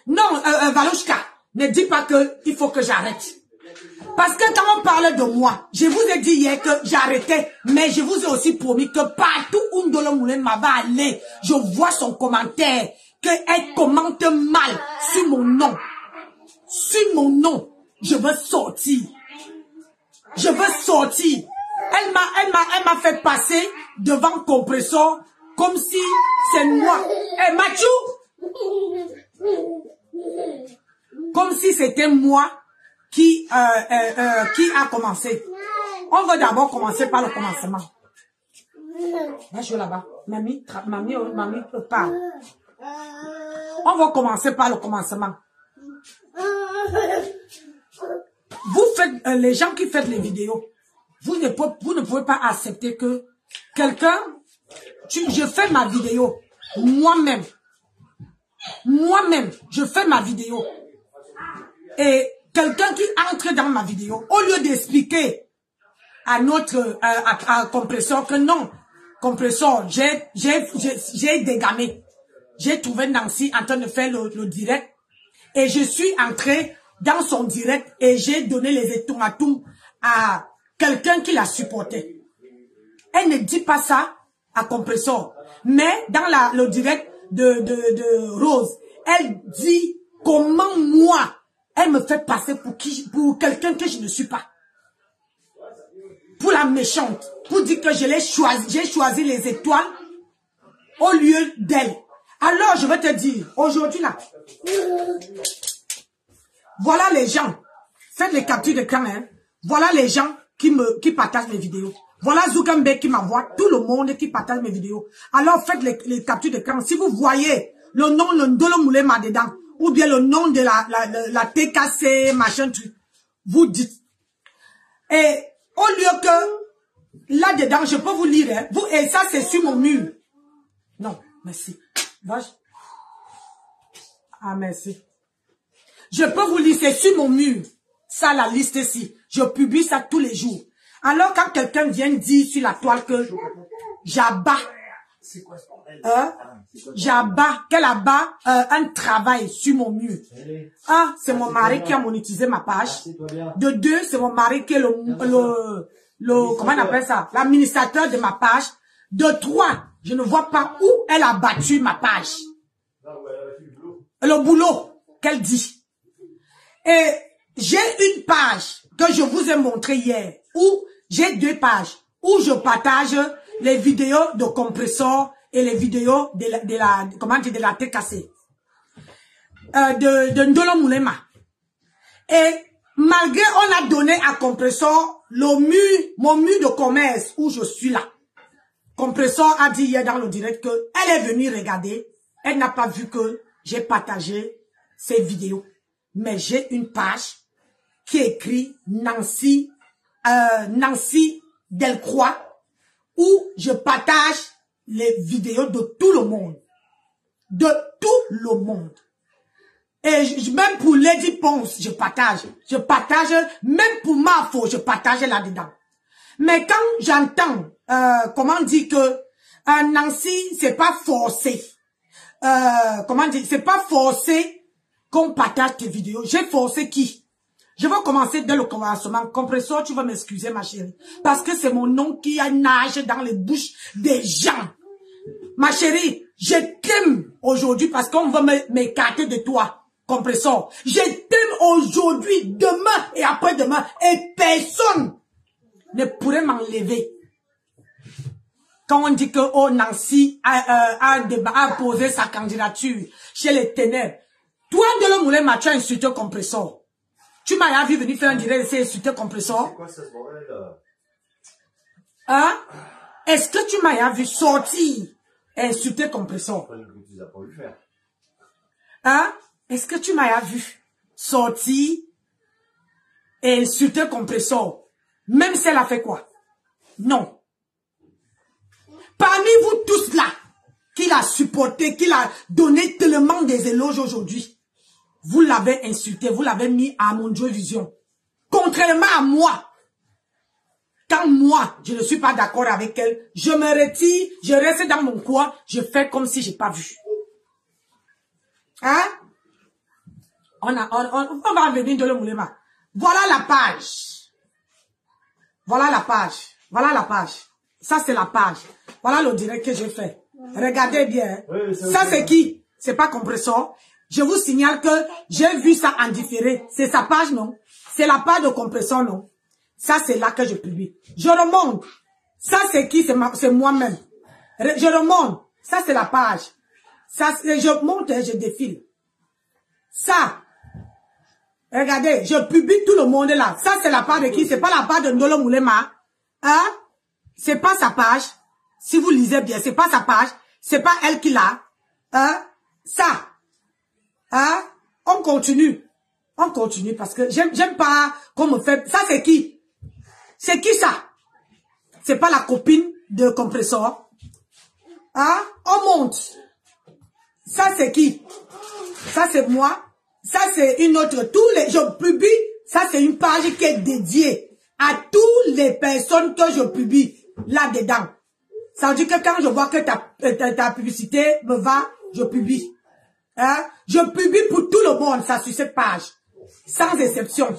Non, Valouchka, ne dis pas qu'il faut que j'arrête. Parce que quand on parle de moi, je vous ai dit hier que j'arrêtais, mais je vous ai aussi promis que partout où Ndolo Moulema va aller, je vois son commentaire, qu'elle commente mal sur mon nom. Sur mon nom, je veux sortir. Je veux sortir. Elle m'a fait passer devant Compressor comme si c'est moi. Eh, Mathieu! Comme si c'était moi qui a commencé. On va d'abord commencer par le commencement. Va jouer là-bas. Mamie parle. On va commencer par le commencement. Vous faites, les gens qui font les vidéos, vous ne pouvez pas accepter que quelqu'un, je fais ma vidéo, moi-même, je fais ma vidéo. Et quelqu'un qui entre dans ma vidéo, au lieu d'expliquer à notre, à Compressor que non, Compressor, j'ai dégamé. J'ai trouvé Nancy en train de faire le direct et je suis entré dans son direct et j'ai donné les étomates à quelqu'un qui l'a supporté. Elle ne dit pas ça à Compressor, mais dans le direct de Rose, elle dit comment moi, elle me fait passer pour quelqu'un que je ne suis pas. Pour la méchante, pour dire que j'ai choisi les étoiles au lieu d'elle. Alors, je vais te dire, aujourd'hui là, voilà les gens, faites les captures d'écran, hein. Voilà les gens qui partagent mes vidéos. Voilà Zukambe qui m'envoie, tout le monde qui partage mes vidéos. Alors, faites les captures d'écran. Si vous voyez le nom, le Ndolo Moulema dedans, ou bien le nom de la TKC, machin truc, vous dites. Et au lieu que, là-dedans, je peux vous lire, hein, et ça c'est sur mon mur. Non, merci. Ah, merci. Je peux vous lire, c'est sur mon mur. Ça, la liste ici. Je publie ça tous les jours. Alors, quand quelqu'un vient dire sur la toile que j'abats, qu'elle abat un travail sur mon mur. Un, c'est mon mari qui a monétisé ma page. De deux, c'est mon mari qui est comment on appelle ça? L'administrateur de ma page. De trois, je ne vois pas où elle a battu ma page. Le boulot qu'elle dit. Et j'ai une page que je vous ai montré hier, où j'ai deux pages, où je partage les vidéos de Compressor et les vidéos de la TKC, de Ndolo Moulema. Et malgré on a donné à Compressor mon mur de commerce où je suis là. Compressor a dit hier dans le direct que elle est venue regarder, elle n'a pas vu que j'ai partagé ces vidéos. Mais j'ai une page qui écrit Nancy Delcroix, où je partage les vidéos de tout le monde. De tout le monde. Et même pour Lady Ponce, je partage. Je partage, même pour Mafo, je partage là-dedans. Mais quand j'entends, comment dire que Nancy, c'est pas forcé. Comment dire, c'est pas forcé qu'on partage tes vidéos. J'ai forcé qui? Je vais commencer dès le commencement. Compressor, tu vas m'excuser, ma chérie. Parce que c'est mon nom qui a nage dans les bouches des gens. Ma chérie, je t'aime aujourd'hui parce qu'on va m'écarter de toi. Compressor. Je t'aime aujourd'hui, demain et après-demain. Et personne ne pourrait m'enlever. Quand on dit que oh, Nancy a posé sa candidature chez les ténèbres. Toi, Ndolo Moulema, tu as insulté Compressor. Tu m'as vu venir faire un direct et insulter Compressor. C'est quoi ce bordel là? Hein? Est-ce que tu m'as vu sortir et insulter Compressor? Hein? Est-ce que tu m'as vu sortir et insulter Compressor? Même si elle a fait quoi? Non. Parmi vous tous là, qui l'a supporté, qui l'a donné tellement des éloges aujourd'hui, vous l'avez insulté, vous l'avez mis à mon Dieu Vision. Contrairement à moi, quand moi, je ne suis pas d'accord avec elle, je me retire, je reste dans mon coin, je fais comme si je n'ai pas vu. Hein? On va venir de le moulema. Voilà la page. Voilà la page. Voilà la page. Ça, c'est la page. Voilà le direct que j'ai fait. Regardez bien. Oui, ça, c'est qui? C'est pas Compressor. Je vous signale que j'ai vu ça en différé. C'est sa page, non? C'est la page de Compressor, non? Ça, c'est là que je publie. Je remonte. Ça, c'est qui? C'est moi-même. Je remonte. Ça, c'est la page. Ça, je monte et je défile. Ça, regardez, je publie tout le monde là. Ça, c'est la page de qui? C'est pas la page de Ndolo Moulema. Hein? C'est pas sa page. Si vous lisez bien, c'est pas sa page. C'est pas elle qui l'a. Hein? Ça. Hein? On continue. On continue parce que j'aime pas qu'on me fait... Ça, c'est qui? C'est qui ça? C'est pas la copine de Compressor. Hein? On monte. Ça, c'est qui? Ça, c'est moi. Ça, c'est une autre. Je publie. Ça, c'est une page qui est dédiée à toutes les personnes que je publie là-dedans. Ça veut dire que quand je vois que ta publicité me va, je publie. Hein? Je publie pour tout le monde, ça, sur cette page. Sans exception.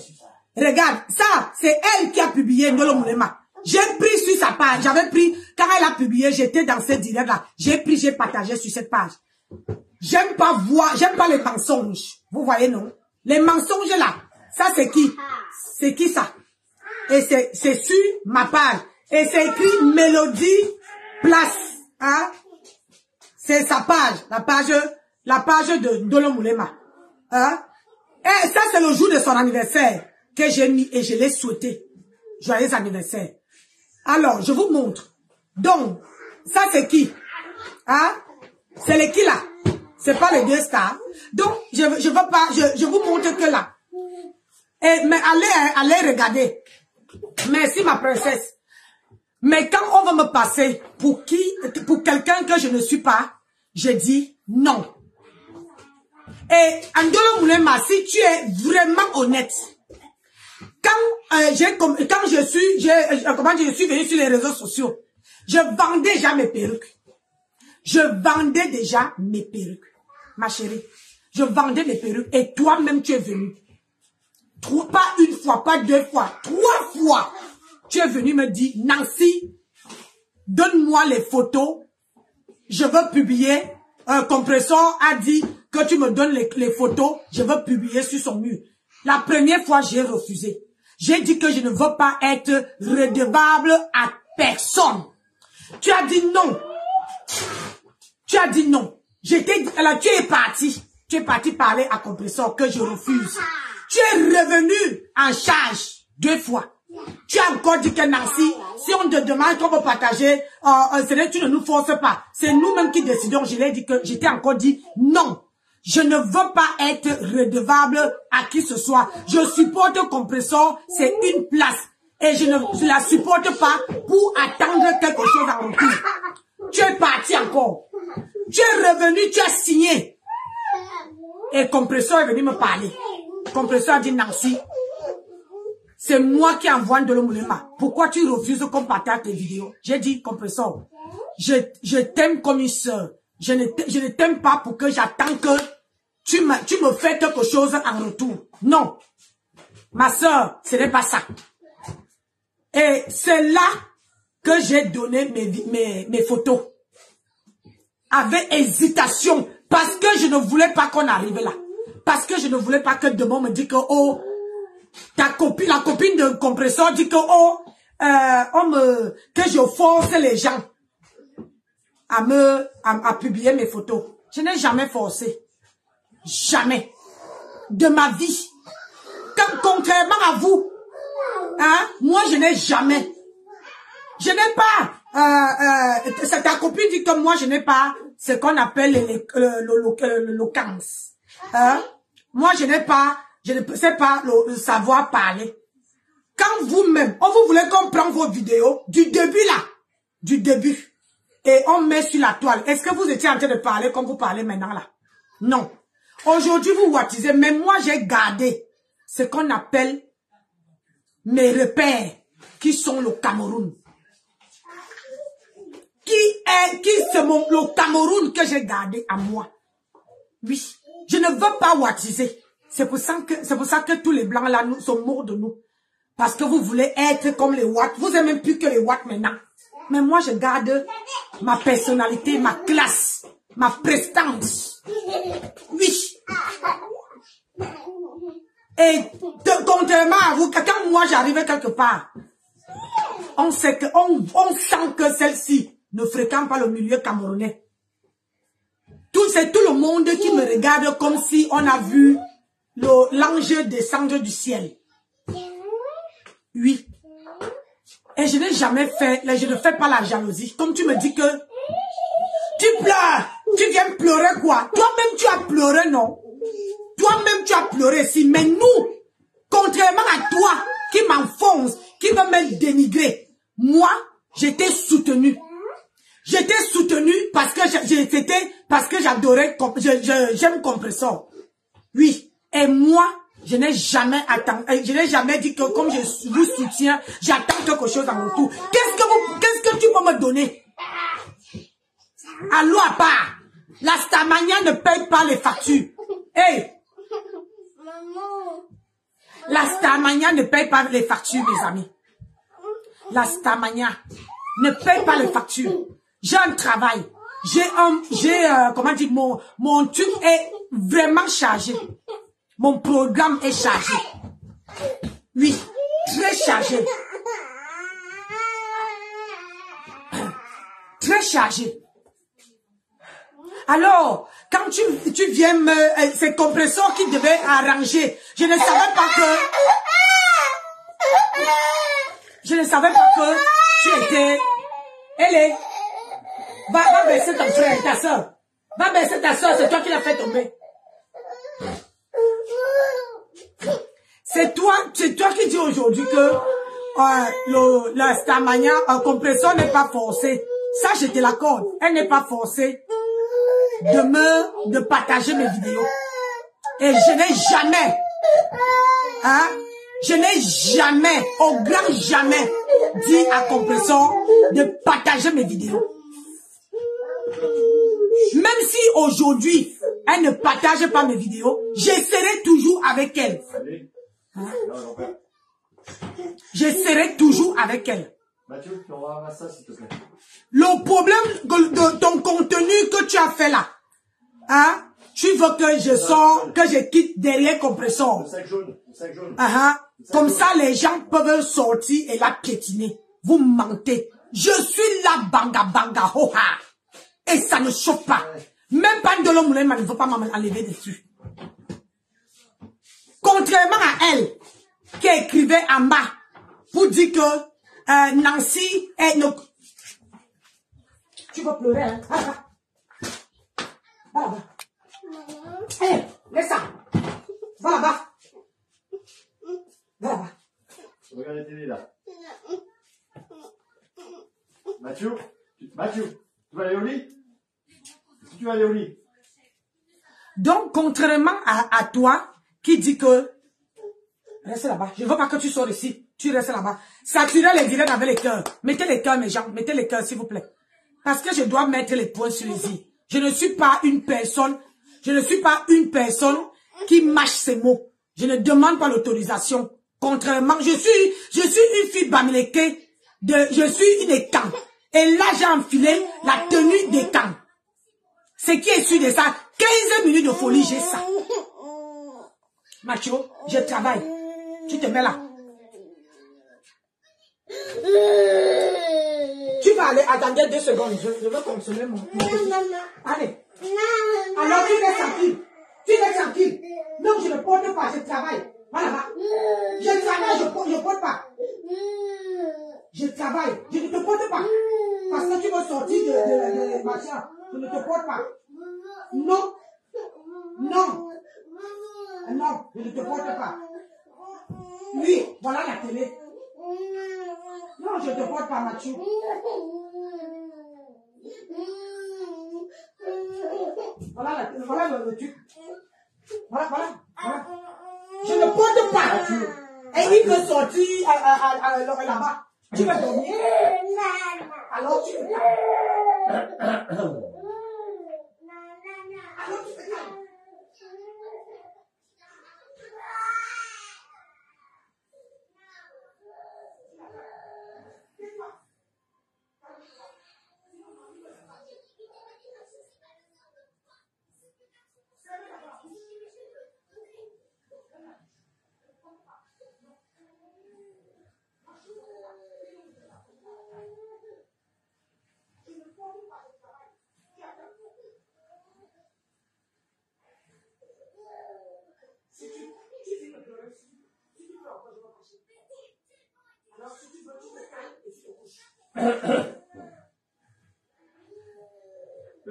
Regarde, ça, c'est elle qui a publié Ndolo Moulema. J'ai pris sur sa page. J'avais pris, quand elle a publié, j'étais dans ce direct-là. J'ai pris, j'ai partagé sur cette page. J'aime pas voir, j'aime pas les mensonges. Vous voyez, non? Les mensonges là. Ça, c'est qui? C'est qui ça? Et c'est sur ma page. Et c'est écrit Mélodie Place. Hein? C'est sa page. La page de Ndolo Moulema. Hein? Et ça, c'est le jour de son anniversaire que j'ai mis et je l'ai souhaité. Joyeux anniversaire. Alors, je vous montre. Donc, ça, c'est qui? Hein? C'est les qui là? C'est pas les deux stars. Donc, je veux pas, je vous montre que là. Et, mais allez regarder. Merci ma princesse. Mais quand on va me passer pour quelqu'un que je ne suis pas, je dis non. Et Ndolo Moulema, si tu es vraiment honnête, quand je suis venu sur les réseaux sociaux, je vendais déjà mes perruques. Je vendais déjà mes perruques. Ma chérie, je vendais mes perruques et toi-même tu es venu. Pas une fois, pas deux fois, 3 fois. Tu es venu me dire, Nancy, donne-moi les photos. Je veux publier. Un Compressor a dit que tu me donnes les photos. Je veux publier sur son mur. La première fois, j'ai refusé. J'ai dit que je ne veux pas être redevable à personne. Tu as dit non. Tu as dit non. Alors, tu es parti. Tu es parti parler à Compressor que je refuse. Tu es revenu en charge 2 fois. Tu as encore dit que Nancy, si on te demande qu'on peut partager, tu ne nous forces pas. C'est nous-mêmes qui décidons. Je l'ai dit que j'étais encore dit non. Je ne veux pas être redevable à qui ce soit. Je supporte Compressor, c'est une place. Et je ne la supporte pas pour attendre quelque chose en retour. Tu es parti encore. Tu es revenu, tu as signé. Et Compressor est venu me parler. Compressor a dit, Nancy, c'est moi qui envoie Ndolo Moulema. Pourquoi tu refuses qu'on partage tes vidéos? J'ai dit, Compressor, je t'aime comme une sœur. Je ne t'aime pas pour que j'attends que tu me fais quelque chose en retour. Non. Ma sœur, ce n'est pas ça. Et c'est là que j'ai donné mes photos. Avec hésitation. Parce que je ne voulais pas qu'on arrive là. Parce que je ne voulais pas que demain on me dise que, oh, la copine de Compressor dit que, oh, que je force les gens à publier mes photos. Je n'ai jamais forcé. Jamais. De ma vie. Contrairement à vous, hein, moi je n'ai jamais. Je n'ai pas, c'est ta copine dit que moi je n'ai pas ce qu'on appelle l'éloquence. Hein? Moi je n'ai pas, je ne sais pas le savoir parler. Quand vous-même, vous voulez qu'on prenne vos vidéos du début là, du début, et on met sur la toile. Est-ce que vous étiez en train de parler comme vous parlez maintenant là? Non. Aujourd'hui vous wattisez, mais moi j'ai gardé ce qu'on appelle mes repères qui sont le Cameroun. C'est le Cameroun que j'ai gardé à moi. Oui. Je ne veux pas wattiser. C'est pour ça que tous les blancs là nous sont morts de nous. Parce que vous voulez être comme les Watts. Vous n'êtes même plus que les Watts maintenant. Mais moi, je garde ma personnalité, ma classe, ma prestance. Oui. Et contrairement à vous, quand moi j'arrivais quelque part, on sait que, on sent que celle-ci ne fréquente pas le milieu camerounais. C'est tout le monde qui me regarde comme si on a vu l'ange descendre du ciel. Oui. Et je n'ai jamais fait, je ne fais pas la jalousie. Comme tu me dis que tu pleures, tu viens pleurer quoi? Toi-même tu as pleuré, non? Toi-même tu as pleuré si. Mais nous, contrairement à toi qui m'enfonce, qui veut me dénigrer, moi, j'étais soutenu. J'étais soutenu parce que j'adorais, j'aime Compressor. Oui. Et moi, je n'ai jamais dit que comme je vous soutiens, j'attends quelque chose à mon tour. Qu'est-ce que tu peux me donner? Allô à part. La Starmania ne paye pas les factures. Hey! La Starmania ne paye pas les factures, mes amis. La Starmania ne paye pas les factures. J'ai un travail. Comment dire, mon truc est vraiment chargé. Mon programme est chargé. Oui, très chargé. Très chargé. Alors, quand tu viens c'est Compressor qui devait arranger. Je ne savais pas que tu étais... Elle est... Va baisser ton frère, ta soeur. Va baisser ta soeur, c'est toi qui l'as fait tomber. C'est toi qui dis aujourd'hui que la Starmania, un Compressor n'est pas forcé. Ça, je te l'accorde. Elle n'est pas forcée de partager mes vidéos. Et je n'ai jamais, au grand jamais, dit à Compressor de partager mes vidéos. Même si aujourd'hui, elle ne partage pas mes vidéos, je serai toujours avec elle. Hein? Je serai toujours avec elle. Mathieu, tu envoies ça, s'il te plaît. Le problème de ton contenu que tu as fait là, hein? Tu veux que je sors, que je quitte derrière Compressor. Le sac jaune. Comme ça, les gens peuvent sortir et la piétiner. Vous mentez. Je suis là, banga, hoha. Et ça ne choque pas. Même pas de l'homme, ne veut pas m'enlever dessus. Contrairement à elle, qui écrivait en bas, pour dire que Nancy est... Tu vas pleurer, hein? Va là-bas. Allez, laisse ça. Va là-bas. Va là-bas. Regarde la télé, là. Mathieu, tu vas aller au lit? Est-ce que tu vas aller au lit? Donc, contrairement à toi, qui dit que... Reste là-bas. Je ne veux pas que tu sors ici. Tu restes là-bas. Saturez les directs avec les cœurs. Mettez les cœurs, mes gens. Mettez les cœurs, s'il vous plaît. Parce que je dois mettre les points sur les i. Je ne suis pas une personne qui mâche ses mots. Je ne demande pas l'autorisation. Contrairement, je suis une fille bamileke, je suis une écan. Et là, j'ai enfilé la tenue d'écan. Ce qui est sûr de ça, 15 minutes de folie, j'ai ça. Mathieu, je travaille. Tu te mets là. Tu vas aller, attendez 2 secondes, je veux consommer mon... Allez. Alors tu restes tranquille. Tu restes tranquille. Non, je ne porte pas, je travaille. Voilà. Je travaille, je ne porte pas. Je travaille, je ne te porte pas. Parce que tu veux sortir de machin. Je ne te porte pas. Non. Non. Non, je ne te porte pas. Oui, voilà la télé. Non, je ne te porte pas, Mathieu. Voilà le truc. Voilà. Je ne porte pas, Mathieu. Et il peut sortir là-bas. Tu vas dormir. Alors tu veux Là,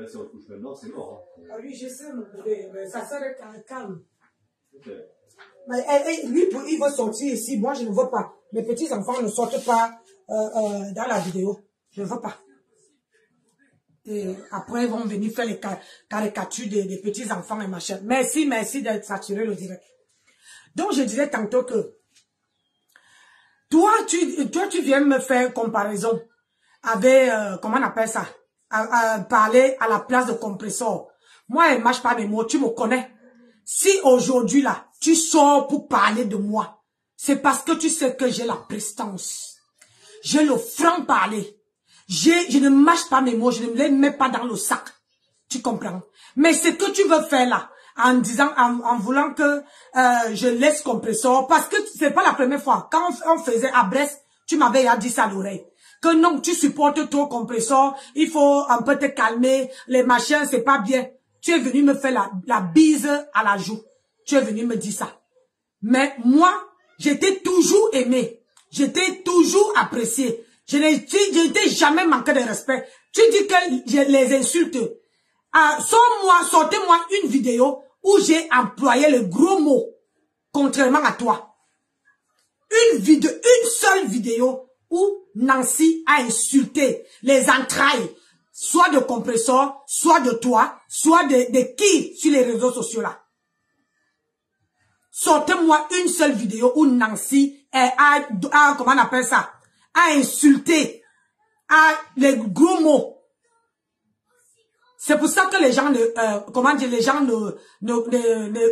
si on le couche maintenant, c'est mort. Hein. Ah oui, je sais, mon bébé, mais ça serait calme. Ok. Mais lui, il veut sortir ici. Moi, je ne veux pas. Les petits-enfants ne sortent pas dans la vidéo. Je ne veux pas. Et après, ils vont venir faire les caricatures des petits-enfants et machin. Merci d'être saturé le direct. Donc, je disais tantôt que toi, tu viens me faire comparaison avec, comment on appelle ça, parler à la place de compresseur. Moi, elle mâche pas mes mots, tu me connais. Si aujourd'hui, là, tu sors pour parler de moi, c'est parce que tu sais que j'ai la prestance. J'ai le franc-parler. Je ne mâche pas mes mots, je ne les mets pas dans le sac. Tu comprends? Mais ce que tu veux faire là, en disant, en voulant que je laisse compresseur, parce que c'est pas la première fois. Quand on faisait à Brest, tu m'avais dit ça à l'oreille. Que non, tu supportes trop compresseur, il faut un peu te calmer, les machins, c'est pas bien. Tu es venu me faire la bise à la joue. Tu es venu me dire ça. Mais moi, j'étais toujours aimé. J'étais toujours apprécié. Je n'étais jamais manqué de respect. Tu dis que je les insulte. Sortez-moi une vidéo où j'ai employé le gros mot, contrairement à toi. Une seule vidéo où Nancy a insulté les entrailles, soit de compresseur, soit de toi, soit de qui sur les réseaux sociaux là. Sortez-moi une seule vidéo où Nancy comment on appelle ça, a insulté, les gros mots. C'est pour ça que les gens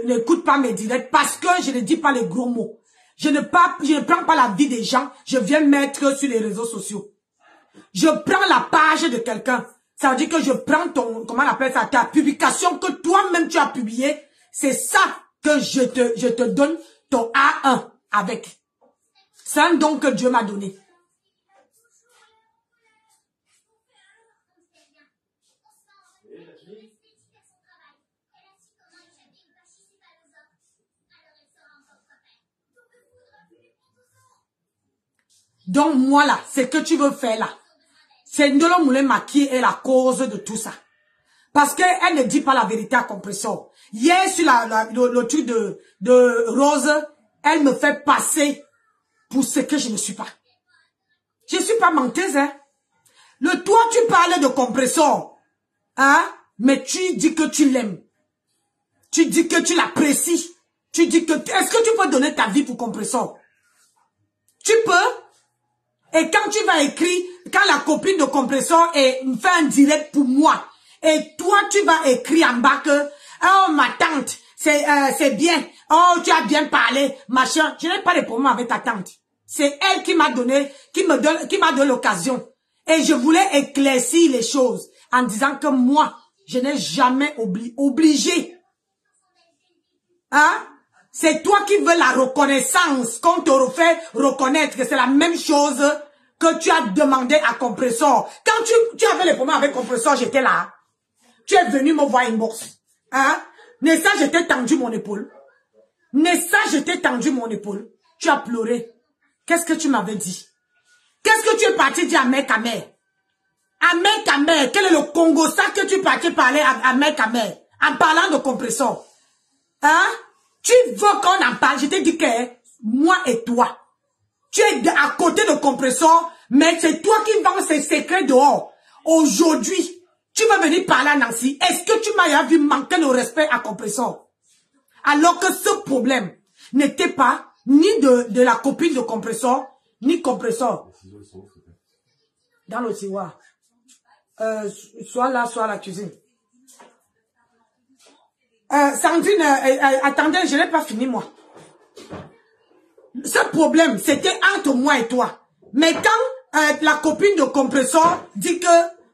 n'écoutent pas mes directs, parce que je ne dis pas les gros mots. Je ne prends pas la vie des gens, je viens mettre sur les réseaux sociaux. Je prends la page de quelqu'un. Ça veut dire que je prends comment on appelle ça, ta publication que toi-même tu as publiée. C'est ça que je te donne ton A1 avec. C'est un don que Dieu m'a donné. Donc moi là, ce que tu veux faire là, c'est Ndolo Moulema qui est la cause de tout ça. Parce qu'elle ne dit pas la vérité à compresseur. Hier sur le truc de Rose, elle me fait passer pour ce que je ne suis pas. Je ne suis pas menteuse, hein. Toi, tu parlais de compresseur, hein, mais tu dis que tu l'aimes. Tu dis que tu l'apprécies. Tu dis que, est-ce que tu peux donner ta vie pour compresseur? Tu peux? Et quand tu vas écrire, quand la copine de compresseur fait un direct pour moi, et toi, tu vas écrire en bas que, oh, ma tante, c'est bien, oh, tu as bien parlé, machin. Je n'ai pas de problème avec ta tante. C'est elle qui m'a donné l'occasion. Et je voulais éclaircir les choses en disant que moi, je n'ai jamais obligé. Hein? C'est toi qui veux la reconnaissance, qu'on te fait reconnaître que c'est la même chose que tu as demandé à compresseur. Quand tu avais les problèmes avec compresseur, j'étais là. Tu es venu me voir inbox. Hein? Nessa, je t'ai tendu mon épaule. Nessa, je t'ai tendu mon épaule. Tu as pleuré. Qu'est-ce que tu m'avais dit? Qu'est-ce que tu es parti dire à mère ta mère? À mère ta mère, quel est le Congo ça que tu es parti parler à mère ta mère? En parlant de compresseur. Hein? Tu veux qu'on en parle? Je t'ai dit que moi et toi, tu es à côté de compresseur, mais c'est toi qui vends ces secrets dehors. Aujourd'hui, tu vas venir parler à Nancy. Est-ce que tu m'as vu manquer le respect à compresseur? Alors que ce problème n'était pas ni de la copine de compresseur, ni compresseur. Dans le tiroir. Soit là, soit à la cuisine. Sandrine, attendez, je n'ai pas fini moi. Ce problème, c'était entre moi et toi. Mais quand la copine de compresseur dit que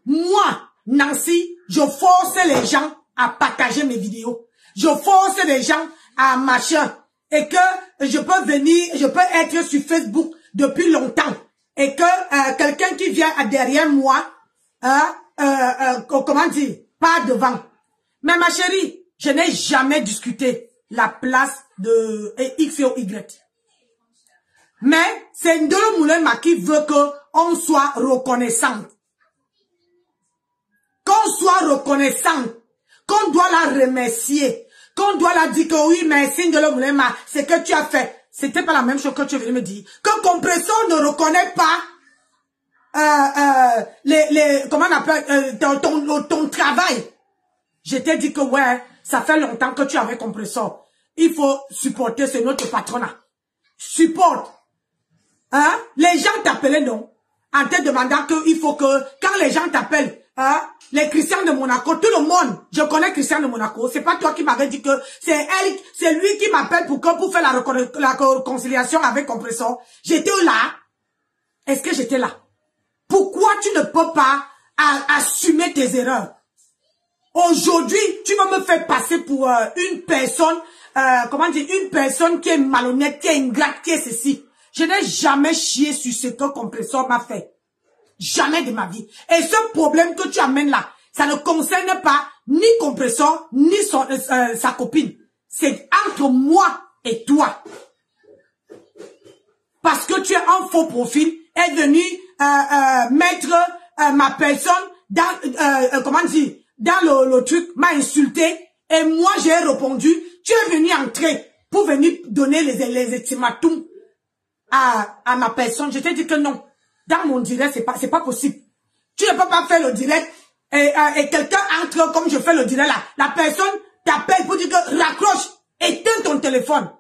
moi, Nancy, je force les gens à partager mes vidéos. Je force les gens à machin. Et que je peux venir, je peux être sur Facebook depuis longtemps. Et que quelqu'un qui vient derrière moi, comment dire, pas devant. Mais ma chérie, je n'ai jamais discuté la place de X ou Y. Mais c'est Ndolo Moulema qui veut on soit reconnaissant. Qu'on soit reconnaissant. Qu'on doit la remercier. Qu'on doit la dire que oui, merci de l'homme, c'est que tu as fait. C'était pas la même chose que tu venais me dire. Que Compressor ne reconnaît pas comment on appelle ton travail. Je t'ai dit que ouais, ça fait longtemps que tu avais Compressor. Il faut supporter, c'est notre patronat. Support. Hein? Les gens t'appelaient non. En te demandant que il faut que quand les gens t'appellent, hein, les Christians de Monaco, tout le monde, je connais Christian de Monaco. C'est pas toi qui m'avais dit que c'est lui qui m'appelle pour faire la réconciliation avec Compressor. J'étais là. Est-ce que j'étais là? Pourquoi tu ne peux pas assumer tes erreurs? Aujourd'hui, tu vas me faire passer pour une personne, comment dire, une personne qui est malhonnête, qui est ingrate, qui est ceci. Je n'ai jamais chié sur ce que Compressor m'a fait. Jamais de ma vie. Et ce problème que tu amènes là, ça ne concerne pas ni Compressor, ni sa copine. C'est entre moi et toi. Parce que tu es un faux profil, est venu mettre ma personne dans, comment dire, dans le truc, m'a insulté. Et moi, j'ai répondu, tu es venu entrer pour venir donner les ultimatums à ma personne. Je t'ai dit que non. Dans mon direct, c'est pas possible. Tu ne peux pas faire le direct et quelqu'un entre comme je fais le direct là. La personne t'appelle pour dire que raccroche, éteins ton téléphone.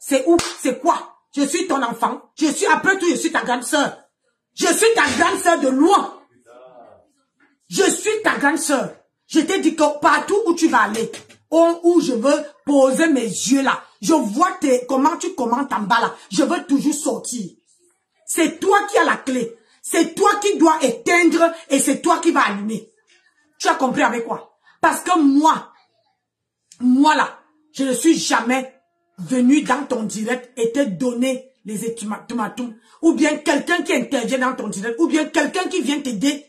C'est où? C'est quoi? Je suis ton enfant. Après tout, je suis ta grande sœur. Je suis ta grande sœur de loin. Je suis ta grande sœur. Je t'ai dit que partout où tu vas aller, où je veux poser mes yeux là, je vois comment tu commentes en bas là. Je veux toujours sortir. C'est toi qui as la clé. C'est toi qui dois éteindre et c'est toi qui vas allumer. Tu as compris avec quoi? Parce que moi là, je ne suis jamais venu dans ton direct et te donner les ultimatums. Ou bien quelqu'un qui intervient dans ton direct. Ou bien quelqu'un qui vient t'aider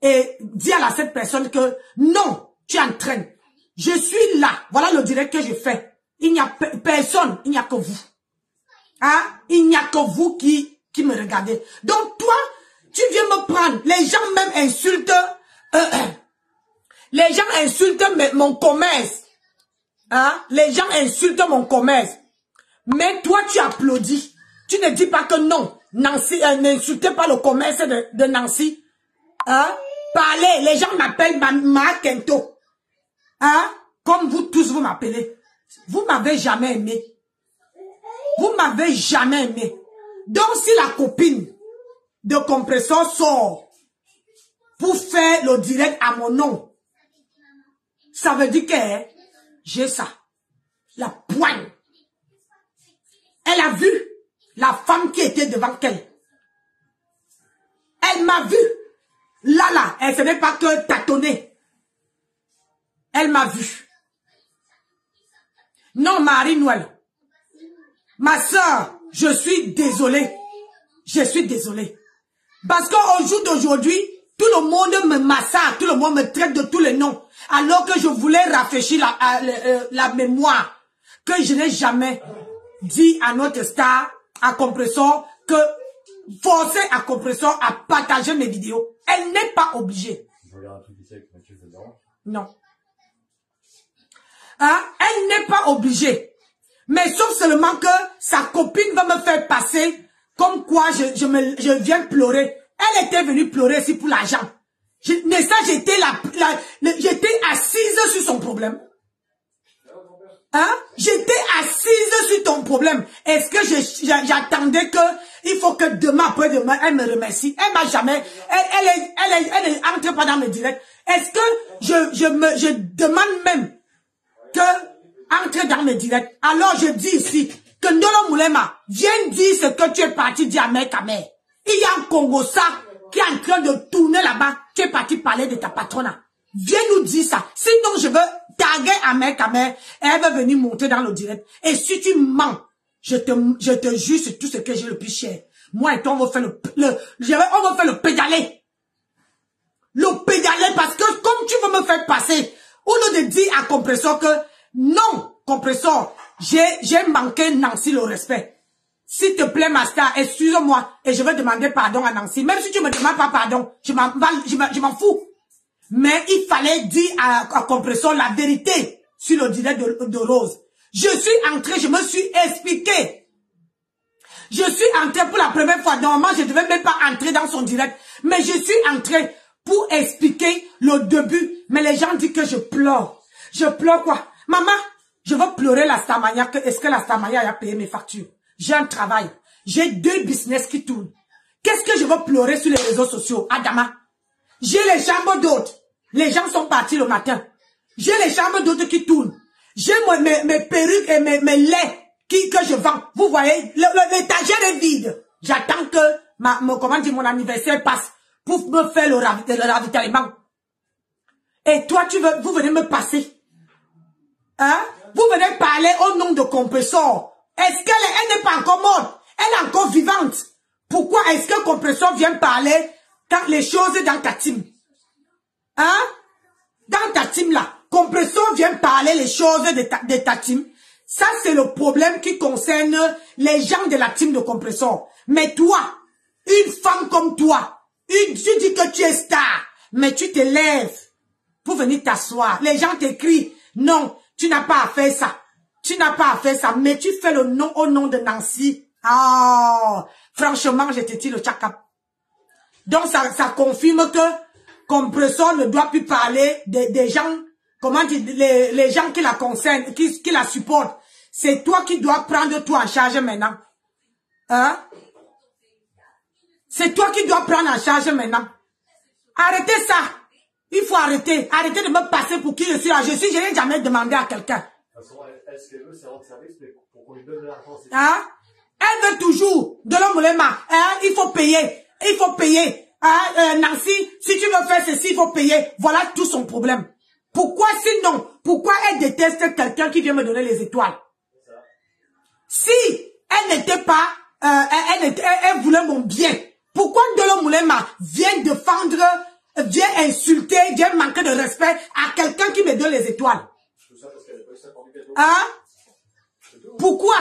et dire à cette personne que non, tu entraînes. Je suis là. Voilà le direct que je fais. Il n'y a personne, il n'y a que vous. Hein? Il n'y a que vous qui me regardez. Donc toi, tu viens me prendre. Les gens même insultent. Les gens insultent mon commerce. Hein? Les gens insultent mon commerce. Mais toi, tu applaudis. Tu ne dis pas que non. Nancy, n'insultez pas le commerce de Nancy. Hein? Parlez. Les gens m'appellent Ma Kento. Hein? Comme vous tous, vous m'appelez. Vous m'avez jamais aimé. Vous m'avez jamais aimé. Donc, si la copine de Compressor sort pour faire le direct à mon nom, ça veut dire que j'ai ça. La poigne. Elle a vu la femme qui était devant elle. Elle m'a vu. Là, elle ne n'est pas que tâtonner. Elle m'a vu. Non, Marie-Noël. Ma soeur, je suis désolée. Je suis désolée. Parce qu'au jour d'aujourd'hui, tout le monde me massacre, tout le monde me traite de tous les noms. Alors que je voulais rafraîchir la mémoire. Que je n'ai jamais dit à notre star, à Compressor, que forcer à Compressor à partager mes vidéos. Elle n'est pas obligée. Non. Hein? Elle n'est pas obligée. Mais sauf seulement que sa copine va me faire passer comme quoi je viens pleurer. Elle était venue pleurer ici pour l'argent. Mais ça, j'étais assise sur son problème. Hein? J'étais assise sur ton problème. Est-ce que j'attendais que il faut que demain, après-demain, elle me remercie? Elle m'a jamais, elle entre pas dans mes directs. Est-ce que je demande même que entre dans mes directs? Alors je dis ici que Ndolo Moulema, viens dire ce que tu es parti dire à mère ta mère. Il y a un Congossa qui est en train de tourner là-bas. Tu es parti parler de ta patronne. Viens nous dire ça. Sinon, je veux taguer à mère ta mère. Elle va venir monter dans le direct. Et si tu mens, je te jure sur tout ce que j'ai le plus cher. Moi et toi, on va faire on va faire le pédaler. Le pédaler parce que comme tu veux me faire passer, au lieu de dire à Compressor que non, Compressor, j'ai manqué Nancy le respect. S'il te plaît, ma star, excuse-moi. Et je vais demander pardon à Nancy. Même si tu me demandes pas pardon, je m'en fous. Mais il fallait dire à Compressor la vérité sur le direct de Rose. Je suis entré, je me suis expliqué. Je suis entré pour la première fois. Normalement, je ne devais même pas entrer dans son direct. Mais je suis entré pour expliquer le début. Mais les gens disent que je pleure. Je pleure quoi? Maman, je veux pleurer la Starmania. Est-ce que la Starmania a payé mes factures? J'ai un travail. J'ai 2 business qui tournent. Qu'est-ce que je veux pleurer sur les réseaux sociaux, Adama? J'ai les chambres d'hôtes. Les gens sont partis le matin. J'ai les chambres d'hôtes qui tournent. J'ai mes perruques et mes laits que je vends. Vous voyez, l'étagère est vide. J'attends que mon anniversaire passe pour me faire le ravitaillement. Et toi, vous venez me passer. Hein? Vous venez parler au nom de Compressor. Est-ce qu'elle n'est pas encore morte? Elle est encore vivante. Pourquoi est-ce que Compressor vient parler dans les choses dans ta team? Hein? Dans ta team là, Compressor vient parler les choses de ta team. Ça, c'est le problème qui concerne les gens de la team de Compressor. Mais toi, une femme comme toi, tu dis que tu es star, mais tu te lèves pour venir t'asseoir. Les gens t'écrivent, non, tu n'as pas à faire ça. Tu n'as pas à faire ça, mais tu fais le nom au nom de Nancy. Ah, franchement, je te tire le tchakap. Donc, ça confirme que Compressor ne doit plus parler des gens, comment dire, les gens qui la concernent, qui la supportent. C'est toi qui dois prendre tout en charge maintenant. Hein? C'est toi qui dois prendre en charge maintenant. Arrêtez ça. Il faut arrêter. Arrêtez de me passer pour qui je suis. Je n'ai jamais demandé à quelqu'un. Est-ce qu'elle veut, c'est rendre service, mais pour qu'on lui donne de l'argent, c'est... Hein? Elle veut toujours de l'homme. Il faut payer. Il faut payer. Nancy, si tu veux faire ceci, il faut payer. Voilà tout son problème. Pourquoi sinon? Pourquoi elle déteste quelqu'un qui vient me donner les étoiles? Si elle n'était pas, elle voulait mon bien. Pourquoi Dolo Moulema vient défendre, vient insulter, vient manquer de respect à quelqu'un qui me donne les étoiles? Hein? Pourquoi?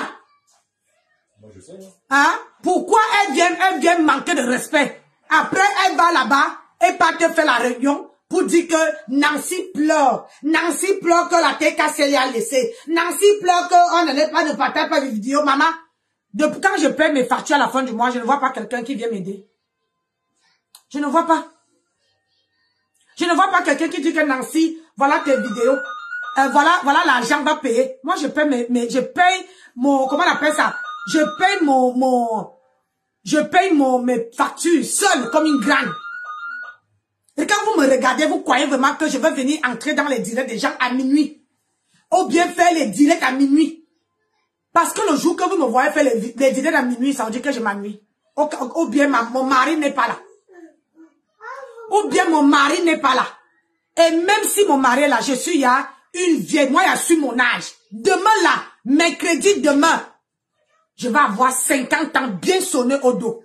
Moi, je sais, hein? Pourquoi elle vient manquer de respect? Après, elle va là-bas et pas te faire la réunion pour dire que Nancy pleure. Nancy pleure que la TKC a laissé. Nancy pleure qu'on ne partage pas de vidéos. Maman, depuis quand je paie mes factures à la fin du mois, je ne vois pas quelqu'un qui vient m'aider. Je ne vois pas. Je ne vois pas quelqu'un qui dit que Nancy, voilà tes vidéos. Voilà l'argent va payer. Moi, je paye je paye mon, comment on appelle ça? Je paye mes factures seule comme une grande. Et quand vous me regardez, vous croyez vraiment que je vais venir entrer dans les directs des gens à minuit. Ou bien faire les directs à minuit. Parce que le jour que vous me voyez faire les directs à minuit, ça veut dire que je m'ennuie. Ou bien mon mari n'est pas là. Ou bien mon mari n'est pas là. Et même si mon mari est là, je suis là, une vieille, moi je suis mon âge. Demain là, mercredi demain, je vais avoir 50 ans bien sonné au dos.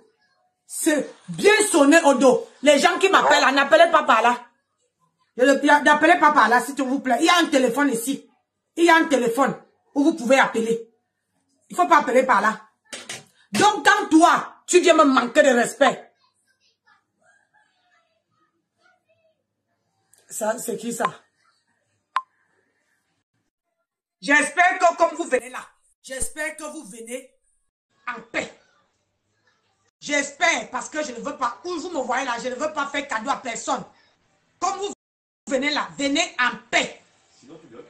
C'est bien sonné au dos. Les gens qui m'appellent, n'appelez pas par là. N'appelez pas par là, s'il vous plaît. Il y a un téléphone ici. Il y a un téléphone où vous pouvez appeler. Il ne faut pas appeler par là. Donc, quand toi, tu viens me manquer de respect. Ça, c'est qui ça? J'espère que comme vous venez là, j'espère que vous venez en paix. J'espère, parce que je ne veux pas, où vous me voyez là, je ne veux pas faire cadeau à personne. Comme vous venez là, venez en paix. Sinon, tu bloques.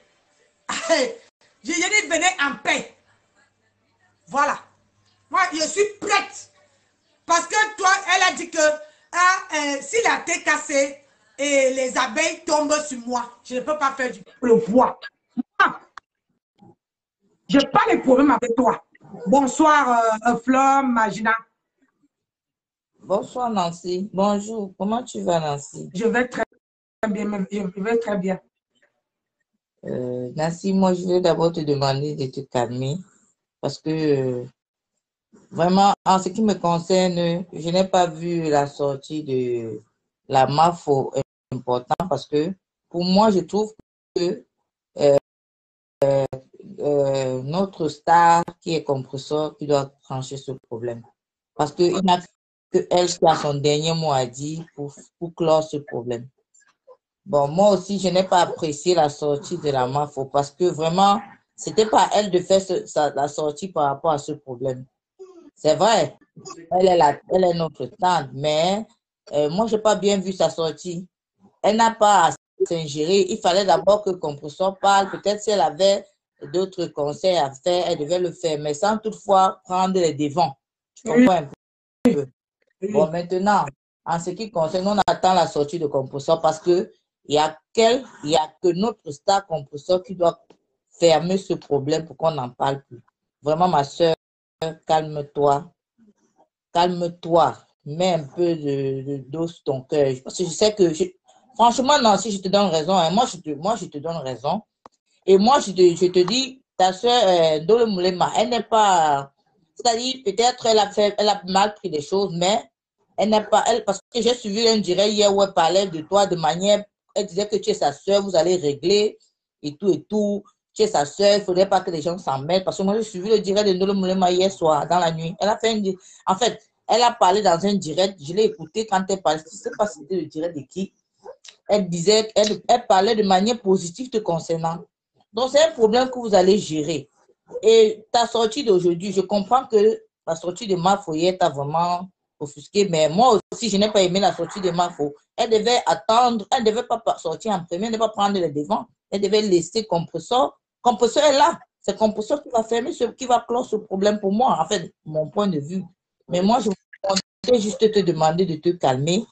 J'ai dit venez en paix. Voilà. Moi, je suis prête. Parce que toi, elle a dit que si la tête cassée et les abeilles tombent sur moi, je ne peux pas faire le poids. Je n'ai pas de problème avec toi. Bonsoir, Fleur, Magina. Bonsoir Nancy. Bonjour. Comment tu vas Nancy? Je vais très bien. Je vais très bien. Nancy, moi je veux d'abord te demander de te calmer parce que vraiment en ce qui me concerne, je n'ai pas vu la sortie de la MAFO important parce que pour moi je trouve que notre star qui est compresseur qui doit trancher ce problème. Parce qu'il n'y a que elle qui a son dernier mot à dire pour clore ce problème. Bon, moi aussi, je n'ai pas apprécié la sortie de la MAFO parce que vraiment, c'était pas elle de faire la sortie par rapport à ce problème. C'est vrai, elle est notre stand, mais moi, je n'ai pas bien vu sa sortie. Elle n'a pas à s'ingérer. Il fallait d'abord que le compresseur parle. Peut-être si elle avait d'autres conseils à faire, elle devait le faire, mais sans toutefois prendre les devants. Tu comprends un peu? Bon, maintenant, en ce qui concerne, on attend la sortie de compresseur parce que il y a que notre star compresseur qui doit fermer ce problème pour qu'on n'en parle plus. Vraiment, ma soeur, calme-toi. Calme-toi. Mets un peu d'eau sur ton cœur. Parce que je sais que, franchement, Nancy, je te donne raison. Hein. Moi, je te donne raison. Et moi, je te dis, ta soeur, Dolo Moulema, elle n'est pas... C'est-à-dire, peut-être elle a mal pris les choses, mais elle n'est pas... parce que j'ai suivi un direct hier où elle parlait de toi de manière... Elle disait que tu es sa soeur, vous allez régler et tout et tout. Tu es sa soeur, il ne faudrait pas que les gens s'en mêlent. Parce que moi, j'ai suivi le direct de Dolo Moulema hier soir, dans la nuit. Elle a fait En fait, elle a parlé dans un direct. Je l'ai écouté quand elle parlait. Je ne sais pas si c'était le direct de qui. Elle disait, elle parlait de manière positive te concernant. Donc, c'est un problème que vous allez gérer. Et ta sortie d'aujourd'hui, je comprends que la sortie de Mafo t'a vraiment offusqué, mais moi aussi, je n'ai pas aimé la sortie de Mafo. Elle devait attendre, elle ne devait pas sortir en premier, elle ne devait pas prendre les devants. Elle devait laisser compresseur. Compresseur est là. C'est compresseur qui va fermer, qui va clore ce problème pour moi, en fait, mon point de vue. Mais moi, je voudrais juste te demander de te calmer,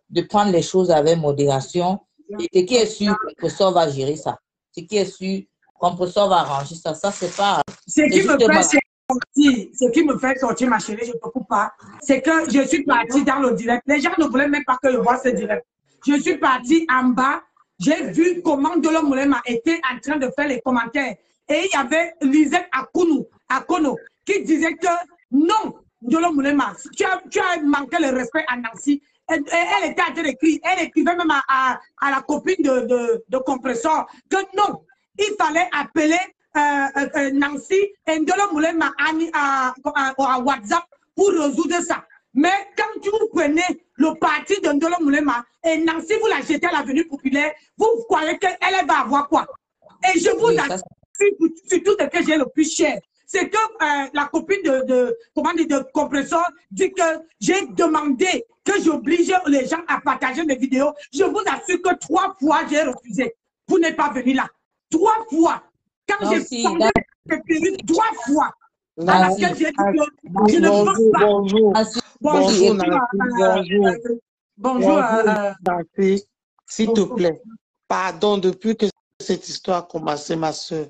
de prendre les choses avec modération. Et ce qui est sûr, compresseur va gérer ça. Ce qui est sûr, compresseur va arranger ça. Ça, c'est pas... Ce qui me fait sortir, ma chérie, je ne te coupe pas, c'est que je suis partie dans le direct. Les gens ne voulaient même pas que je voie ce direct. Je suis partie en bas. J'ai vu comment Dolo Moulema était en train de faire les commentaires. Et il y avait Lisette Akono qui disait que non, Dolo Moulema, tu as manqué le respect à Nancy. Elle était en train d'écrire. Elle écrivait même à la copine de compresseur que non, il fallait appeler Nancy et Ndolo Moulema à WhatsApp pour résoudre ça. Mais quand vous prenez le parti de Ndolo Moulema et Nancy, vous la jetez à l'avenue populaire, vous croyez qu'elle va avoir quoi? Et je vous assure, c'est tout ce que j'ai le plus cher. C'est que la copine de compresseur dit que j'ai demandé que j'oblige les gens à partager mes vidéos. Je vous assure que 3 fois, j'ai refusé. Vous n'êtes pas venu là. 3 fois. Quand j'ai parlé de Pérus 3 fois, à laquelle j'ai dit que je ne pense pas. Bonjour, Nancy, s'il te plaît. Pardon, depuis que cette histoire a commencé, ma soeur.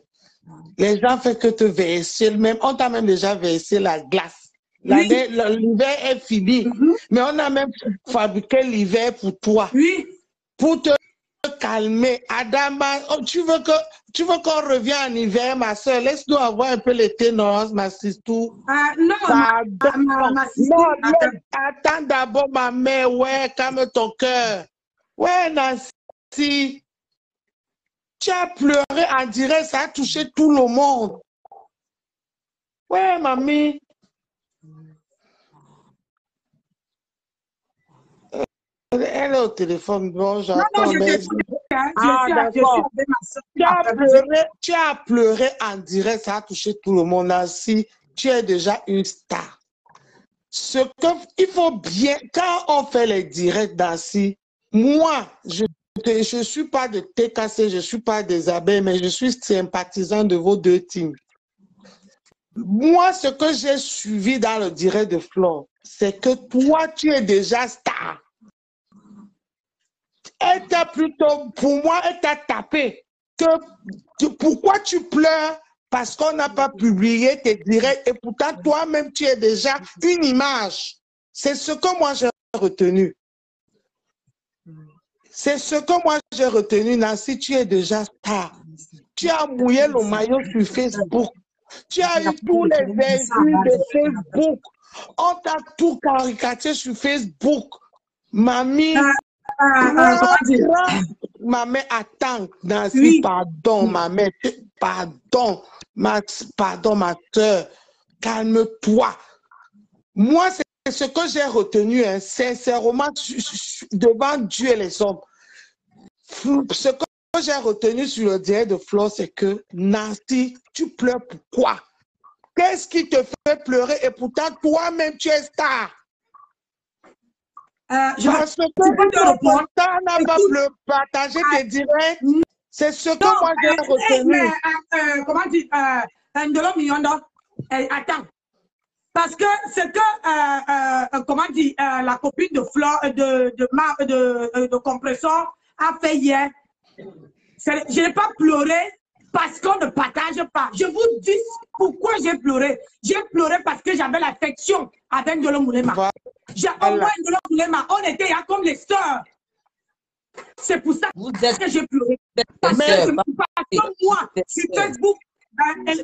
Les gens font que te verser, même, on t'a même déjà versé la glace. L'hiver est fini, mais on a même fabriqué l'hiver pour toi. Oui. Pour te calmer. Adama, tu veux qu'on revienne en hiver, ma soeur? Laisse-nous avoir un peu l'été, non, ma sister. Non, ma sister. Non, attends d'abord, ma mère, ouais, calme ton cœur. Ouais, Nancy, tu as pleuré en direct, ça a touché tout le monde. Ouais, mamie. Elle est au téléphone, bon, j'attends. Tu as pleuré en direct, ça a touché tout le monde. Nancy, tu es déjà une star. Il faut bien, quand on fait les directs, Nancy, moi, je ne suis pas de TKC, je ne suis pas des abeilles, mais je suis sympathisant de vos deux teams. Moi, ce que j'ai suivi dans le direct de Flore, c'est que toi, tu es déjà star. Elle t'a plutôt, pour moi, elle t'a tapé. Pourquoi tu pleures? Parce qu'on n'a pas publié tes directs et pourtant toi-même, tu es déjà une image. C'est ce que moi j'ai retenu. C'est ce que moi j'ai retenu, Nancy, tu es déjà star. Tu as mouillé le maillot sur Facebook. Tu as eu tous les injures de Facebook. On t'a tout caricaturé sur Facebook. Mamie, ma mère attend, Nancy, oui. Pardon, ma mère, pardon. Pardon, ma soeur, calme-toi. Moi, c'est ce que j'ai retenu, hein, sincèrement, devant Dieu et les hommes. Ce que j'ai retenu sur le direct de Flo, c'est que Nancy, tu pleures pourquoi? Qu'est-ce qui te fait pleurer? Et pourtant, toi-même, tu es star. Parce que tu n'as pas partagé tes directs. C'est ce que moi j'ai retenu. Comment dire, Ndolo Mionda, attends. Parce que ce que, comment dire, la copine de Flore, de Compressor a fait hier, je n'ai pas pleuré parce qu'on ne partage pas. Je vous dis pourquoi j'ai pleuré. J'ai pleuré parce que j'avais l'affection avec Ndolo Moulema. Au moins, Ndolo Moulema, on était là comme les sœurs. C'est pour ça que j'ai pleuré. Parce que moi, sur Facebook,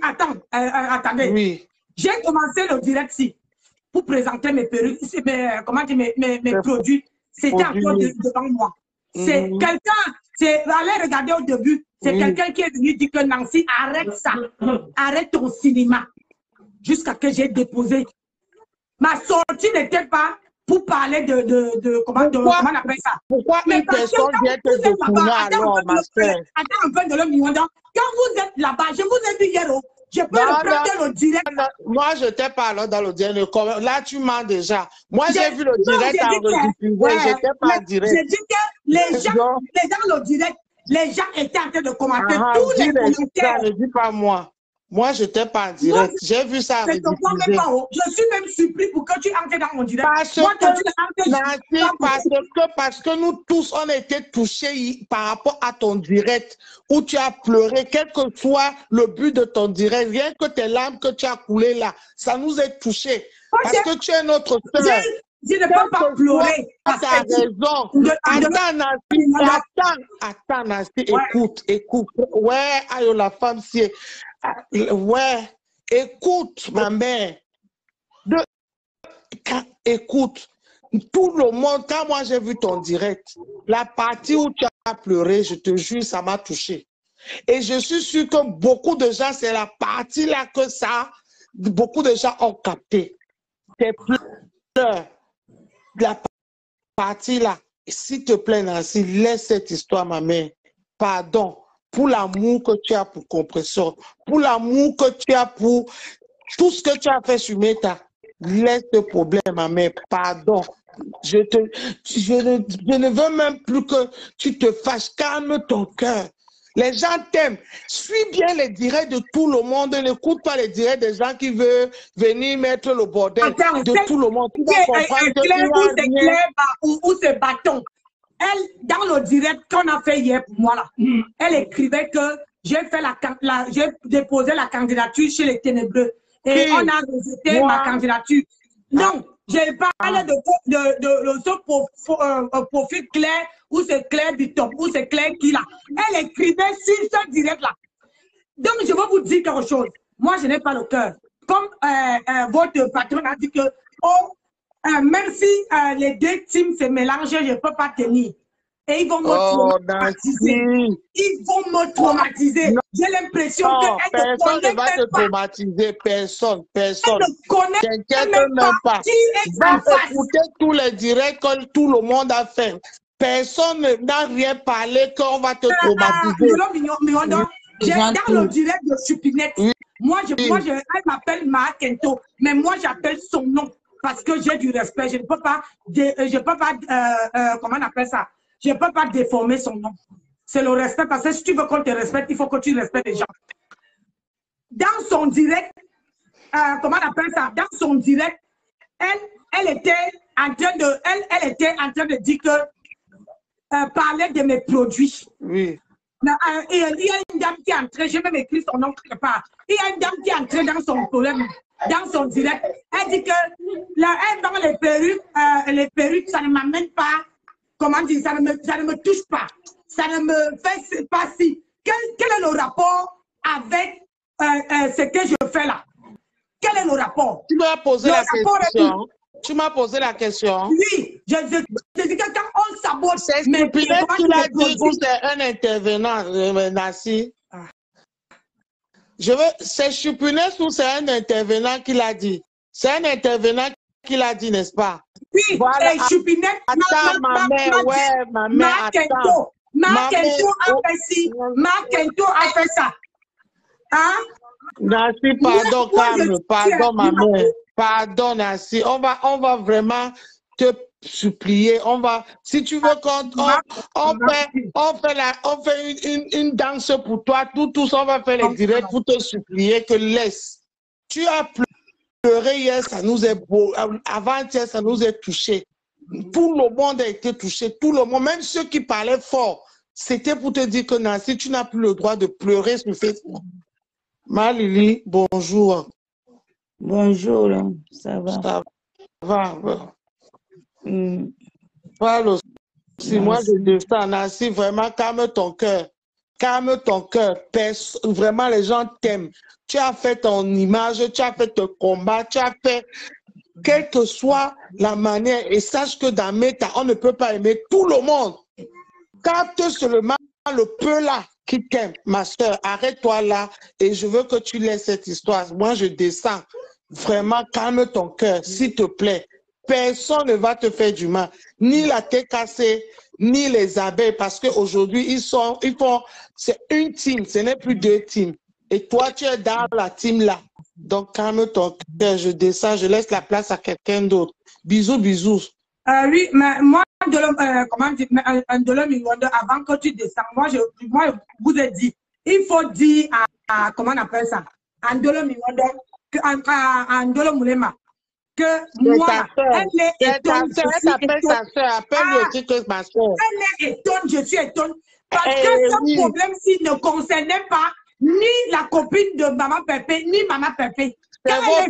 attendez. Oui. J'ai commencé le direct-ci pour présenter mes perruques, mes produits. C'était encore devant moi. C'est quelqu'un, allez regarder au début, c'est quelqu'un qui est venu dire que Nancy, arrête ça, arrête ton cinéma. Jusqu'à ce que j'ai déposé. Ma sortie n'était pas pour parler comment on appelle ça. Pourquoi une personne vient te détourner alors, ma soeur? Attends un peu de l'homme. Quand vous êtes là-bas, je vous ai dit hier, je peux reprendre le direct. Moi, je t'ai parlé dans le direct. Là, tu mens déjà. Moi, j'ai vu le direct en rediffusé. Je t'ai pas direct. J'ai dit que les gens, dans le direct, les gens étaient en train de commenter tous les commentaires. Ne dis pas moi. Moi, je t'ai pas en direct. J'ai vu ça. Je suis même surpris pour que tu entres dans mon direct. Parce que nous tous, on a été touchés par rapport à ton direct où tu as pleuré, quel que soit le but de ton direct. Rien que tes larmes que tu as coulées là, ça nous est touchés. Parce que tu es notre sœur. Je ne peux pas pleurer. Tu as raison. Attends, Nancy, écoute. Ouais, aïe, la femme, si. Ouais, écoute, ma mère. Écoute, tout le monde, quand moi j'ai vu ton direct, la partie où tu as pleuré, je te jure, ça m'a touché. Et je suis sûre que beaucoup de gens, c'est la partie là que ça, beaucoup de gens ont capté. Tes pleurs, la partie là. S'il te plaît, Nancy, laisse cette histoire, ma mère. Pardon. Pour l'amour que tu as pour Compressor, pour l'amour que tu as pour tout ce que tu as fait sur Meta, laisse ce problème, ma mère. Pardon. Je ne veux même plus que tu te fâches. Calme ton cœur. Les gens t'aiment. Suis bien les directs de tout le monde. N'écoute pas les directs des gens qui veulent venir mettre le bordel de tout le monde. Tu vas comprendre où c'est bâton. Elle, dans le direct qu'on a fait hier pour moi, là, elle écrivait que j'ai déposé la candidature chez les Ténébreux et on a rejeté ma candidature. Non, j'ai parlé de ce profil Claire, ou c'est Claire du top, ou c'est Claire qui là. Elle écrivait sur ce direct-là. Donc, je vais vous dire quelque chose. Moi, je n'ai pas le cœur. Comme votre patron a dit que, même si les deux teams se mélangent, je ne peux pas tenir. Et ils vont me traumatiser. Ils vont me traumatiser. J'ai l'impression qu'elle ne connaît va te traumatiser. Personne. Elle ne connaît même pas qui est en face. Écouter tous les directs que tout le monde a fait. Personne n'a rien parlé qu'on va te traumatiser. Dans le direct de Chupinette, moi, elle m'appelle Maa Kento, mais moi, j'appelle son nom. Parce que j'ai du respect, je ne peux pas, comment on appelle ça? Je ne peux pas déformer son nom. C'est le respect, parce que si tu veux qu'on te respecte, il faut que tu respectes les gens. Dans son direct, comment on appelle ça? Dans son direct, elle était en train de dire que, parler de mes produits. Oui. Il y a une dame qui est entrée, j'ai même écrit son nom quelque part. Il y a une dame qui est entrée dans son problème. Dans son direct, elle dit que elle dans les perruques, ça ne m'amène pas, comment dire, ça ne me touche pas, ça ne me fait pas si. Quel est le rapport avec ce que je fais là? Quel est le rapport? Tu m'as posé la question. Tu m'as posé la question. Oui, je dis que quand on sabote, c'est Chupinette qui l'a dit que c'est un intervenant, Nancy. C'est Chupunès ou c'est un intervenant qui l'a dit? C'est un intervenant qui l'a dit, n'est-ce pas? Oui, Voilà. et Chupunès, Attends, ma mère, ouais, ma mère, attends. Ma Kento a fait ci, ma Kento a fait ça. Hein? Nancy, pardon, calme, pardon, ma mère. Pardon, Nancy. On va vraiment te supplier. Si tu veux on fait une danse pour toi, tous, on va faire les directs pour te supplier que laisse. Tu as pleuré hier, ça nous est beau. Avant-hier, ça nous est touché. Tout le monde a été touché, tout le monde, même ceux qui parlaient fort. C'était pour te dire que Nancy, tu n'as plus le droit de pleurer sur Facebook. Malili, bonjour. Bonjour, ça va? Ça va. Parle aussi. Moi, je descends. Nancy, vraiment, calme ton cœur. Calme ton cœur. Vraiment, les gens t'aiment. Tu as fait ton image, tu as fait ton combat, tu as fait, quelle que soit la manière. Et sache que dans Meta, on ne peut pas aimer tout le monde. Capte seulement le peu là qui t'aime. Ma soeur, arrête-toi là et je veux que tu laisses cette histoire. Moi, je descends. Vraiment, calme ton cœur, s'il te plaît. Personne ne va te faire du mal. Ni la tête cassée, ni les abeilles, parce qu'aujourd'hui, c'est une team, ce n'est plus deux teams. Et toi, tu es dans la team là. Donc, calme ton cœur, je descends, je laisse la place à quelqu'un d'autre. Bisous, bisous. Oui, mais moi, comment dire, avant que tu descends, moi, je vous ai dit, il faut dire à comment on appelle ça, Andolo Miwanda, Andolo Moulema, que moi, elle est étonne. Elle est étonne, je suis étonne. Parce que ce problème, s'il ne concernait pas ni la copine de Maman Pépé, ni Maman Pépé. Elle est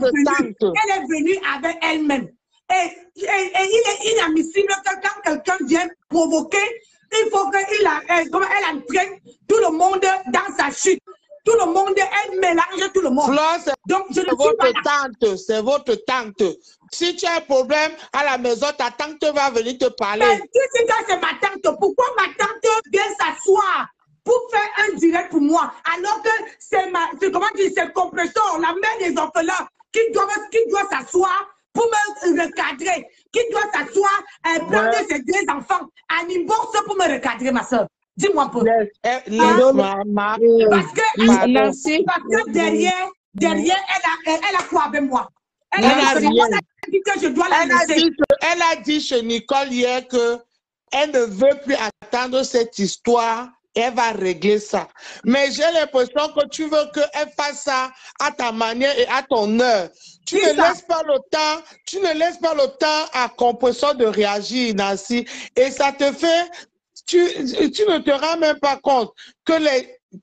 venue avec elle-même. Et il est inadmissible que quand quelqu'un vient provoquer, il faut qu'elle entraîne tout le monde dans sa chute. Tout le monde, elle mélange tout le monde. Flore, donc, je ne suis pas tante, c'est votre tante. Si tu as un problème à la maison, ta tante va venir te parler. Mais si c'est ma tante, pourquoi ma tante vient s'asseoir pour faire un direct pour moi, alors que c'est Compressor, la mère des orphelins, qui doit s'asseoir pour me recadrer, qui doit s'asseoir et prendre ses deux enfants à une bourse pour me recadrer, ma soeur. Dis-moi un peu. Parce que derrière, elle a quoi avec moi? Elle a dit que je dois la laisser. Elle a dit chez Nicole hier qu'elle ne veut plus attendre cette histoire. Elle va régler ça. Mais j'ai l'impression que tu veux qu'elle fasse ça à ta manière et à ton heure. Tu ne laisses pas le temps à Compressor de réagir, Nancy. Et ça te fait... Tu ne te rends même pas compte que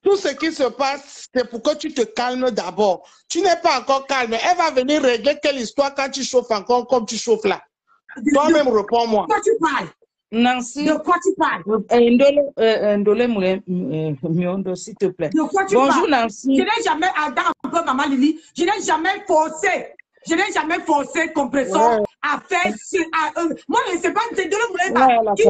tout ce qui se passe, c'est pour que tu te calmes d'abord. Tu n'es pas encore calme. Elle va venir régler quelle histoire quand tu chauffes encore comme tu chauffes là. Toi-même, réponds-moi. De quoi tu parles? Nancy, de quoi tu parles? Ndolé Miondo, s'il te plaît. De quoi tu Bonjour, parles? Nancy. Je n'ai jamais, attends un peu, Maman Lili, je n'ai jamais forcé Compressor à faire moi, je ne sais pas, c'est de l'homme qui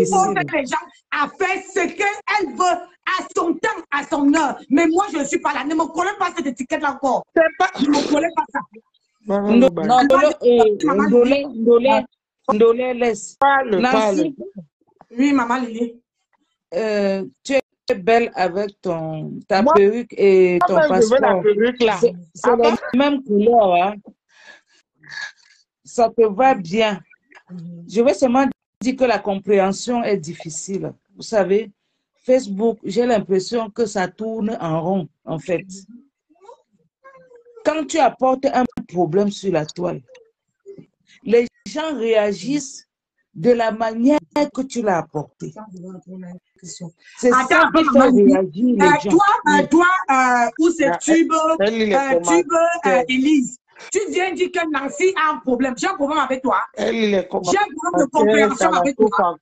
force les gens à faire ce qu'elle veut à son temps, à son heure. Mais moi, je ne suis pas là. Ne me collez pas cette étiquette-là encore. Ne me collez pas ça. Ndolé, laisse. Nancy. Oui, Maman Lili. Tu es belle avec ta perruque et ton passeport. C'est la même couleur. Hein. Ça te va bien. Je vais seulement dire que la compréhension est difficile. Vous savez, Facebook, j'ai l'impression que ça tourne en rond, en fait. Quand tu apportes un problème sur la toile, les gens réagissent de la manière que tu l'as apporté. C'est ça qui fait réagir les gens. Toi, où c'est Tube, Élise, tu viens dire que Nancy a un problème. J'ai un problème avec toi. J'ai un problème de compréhension avec toi.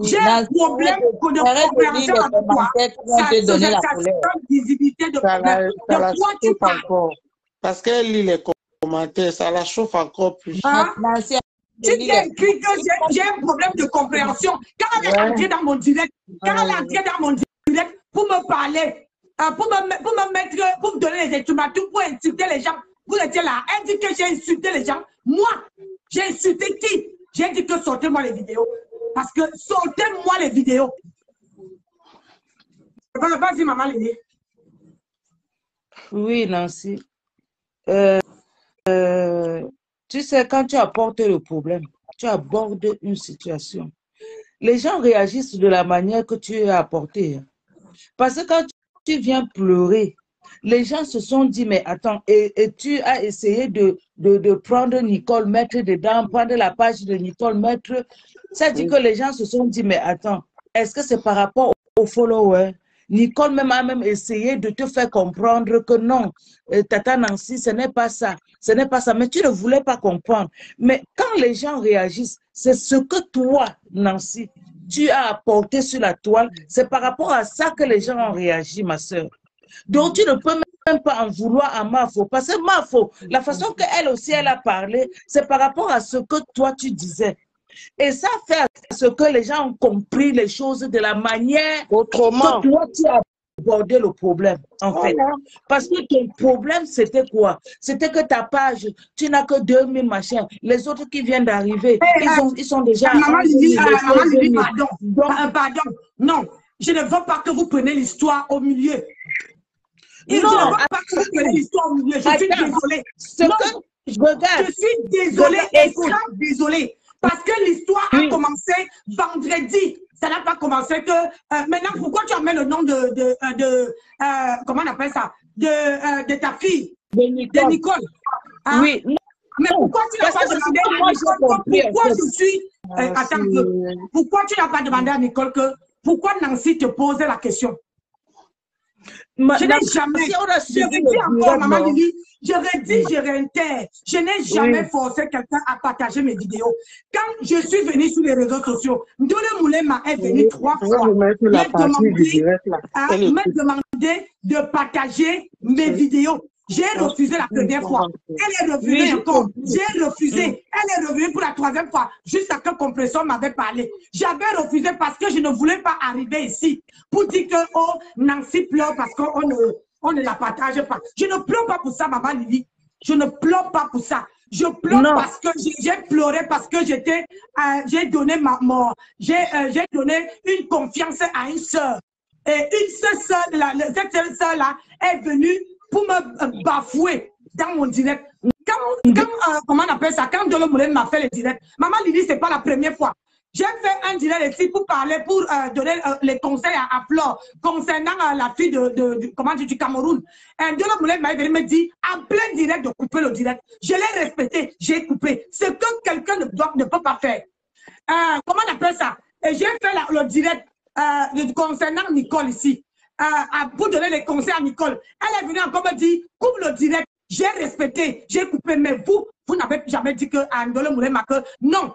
J'ai un problème de compréhension avec toi. Ça donne visibilité de problème. De quoi tu parles? Parce qu'elle lit les commentaires, ça la chauffe encore plus. Tu t'es écrit que j'ai un problème de compréhension. Quand elle est entrée dans mon direct, pour me parler, pour me donner les ultimatums, pour insulter les gens. Vous étiez là. Elle dit que j'ai insulté les gens. Moi, j'ai insulté qui? J'ai dit que sortez-moi les vidéos. Parce que sortez-moi les vidéos. Vas-y, maman Lily. Oui, Nancy. Tu sais, quand tu apportes le problème, tu abordes une situation. Les gens réagissent de la manière que tu as apporté. Parce que quand tu viens pleurer, les gens se sont dit, mais attends, et tu as essayé de prendre Nicole, mettre dedans, prendre la page de Nicole, mettre... Ça dit que les gens se sont dit, mais attends, est-ce que c'est par rapport aux followers? Nicole même a même essayé de te faire comprendre que non, Tata Nancy, ce n'est pas ça. Ce n'est pas ça. Mais tu ne voulais pas comprendre. Mais quand les gens réagissent, c'est ce que toi, Nancy, tu as apporté sur la toile. C'est par rapport à ça que les gens ont réagi, ma soeur. Donc, tu ne peux même pas en vouloir à Mafo. Parce que Mafo, la façon qu'elle aussi, elle a parlé, c'est par rapport à ce que toi, tu disais. Et ça fait à ce que les gens ont compris les choses de la manière autrement que toi, tu as abordé le problème, en fait. Parce que ton problème, c'était quoi? C'était que ta page, tu n'as que 2000 machins. Les autres qui viennent d'arriver, ils sont déjà... Maman Lily, pardon. Non, je ne veux pas que vous preniez l'histoire au milieu. Je ne veux pas que vous preniez l'histoire au milieu. Je suis désolée. Je suis désolée, extrêmement désolée. Parce que l'histoire a commencé vendredi. Ça n'a pas commencé que... maintenant, pourquoi tu amènes le nom comment on appelle ça? De ta fille? De Nicole. Hein? Oui. Mais pourquoi tu n'as pas demandé à Nicole pourquoi je suis... attends, pourquoi tu n'as pas demandé à Nicole que... Pourquoi Nancy te posait la question? Je n'ai jamais... Je redis encore, maman Lily, je redis, je réitère. Je n'ai jamais forcé quelqu'un à partager mes vidéos. Quand je suis venue sur les réseaux sociaux, Ndole Moulema est venu 3 fois. M'a demandé de partager mes vidéos. J'ai refusé la première fois. Elle est revenue encore. J'ai refusé. Elle est revenue pour la 3e fois. Jusqu'à ce que Compression m'avait parlé. J'avais refusé parce que je ne voulais pas arriver ici pour dire que oh, Nancy pleure parce qu'on ne la partage pas. Je ne pleure pas pour ça, maman Lily. Je ne pleure pas pour ça. Je pleure parce que j'ai pleuré parce que j'ai donné j'ai donné une confiance à une sœur. Et cette sœur-là est venue pour me bafouer dans mon direct. Comment on appelle ça? Quand Ndole Moulema m'a fait le direct, maman Lily, ce n'est pas la première fois. J'ai fait un direct ici pour parler, pour donner les conseils à Flore concernant la fille du Cameroun. Ndole Moulema est venu me dire, en plein direct, de couper le direct. Je l'ai respecté, j'ai coupé. Ce que quelqu'un ne peut pas faire. Comment on appelle ça? Et j'ai fait le direct concernant Nicole ici. Pour donner les conseils à Nicole. Elle est venue encore me dire, coupe le direct, j'ai respecté, j'ai coupé, mais vous n'avez jamais dit que Ndole Moulema que non.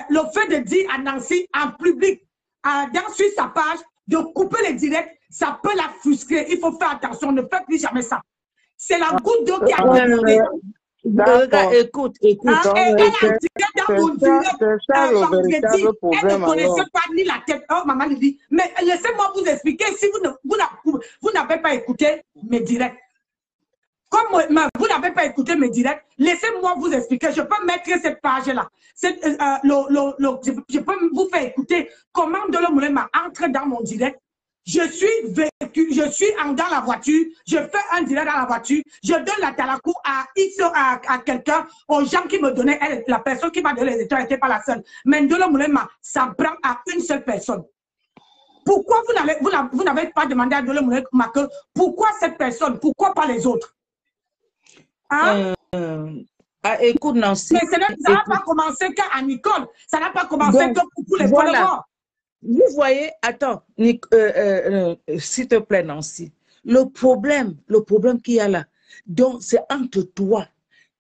Le fait de dire à Nancy en public, sur sa page, de couper les directs, ça peut la frustrer. Il faut faire attention, ne faites plus jamais ça. C'est la goutte d'eau qui a débuté. Écoute. Elle ne connaissait pas ni la tête. Oh, maman lui dit, mais laissez-moi vous expliquer si vous n'avez pas écouté mes directs. Comme vous n'avez pas écouté mes directs, laissez-moi vous expliquer. Je peux mettre cette page-là. Je peux vous faire écouter comment Ndole Moulema entre dans mon direct. Je suis dans la voiture, je fais un direct dans la voiture, je donne la talakou à quelqu'un, aux gens qui me donnaient, la personne qui m'a donné les étoiles n'était pas la seule. Mais Ndole Moulema, ça prend à une seule personne. Pourquoi vous n'avez pas demandé à Ndole Moulema que pourquoi cette personne, pourquoi pas les autres? Hein? Écoute, Nancy. Mais ça n'a pas commencé qu'à Nicole, ça n'a pas commencé que pour les followers. Vous voyez, attends, s'il te plaît, Nancy, le problème qu'il y a là, donc c'est entre toi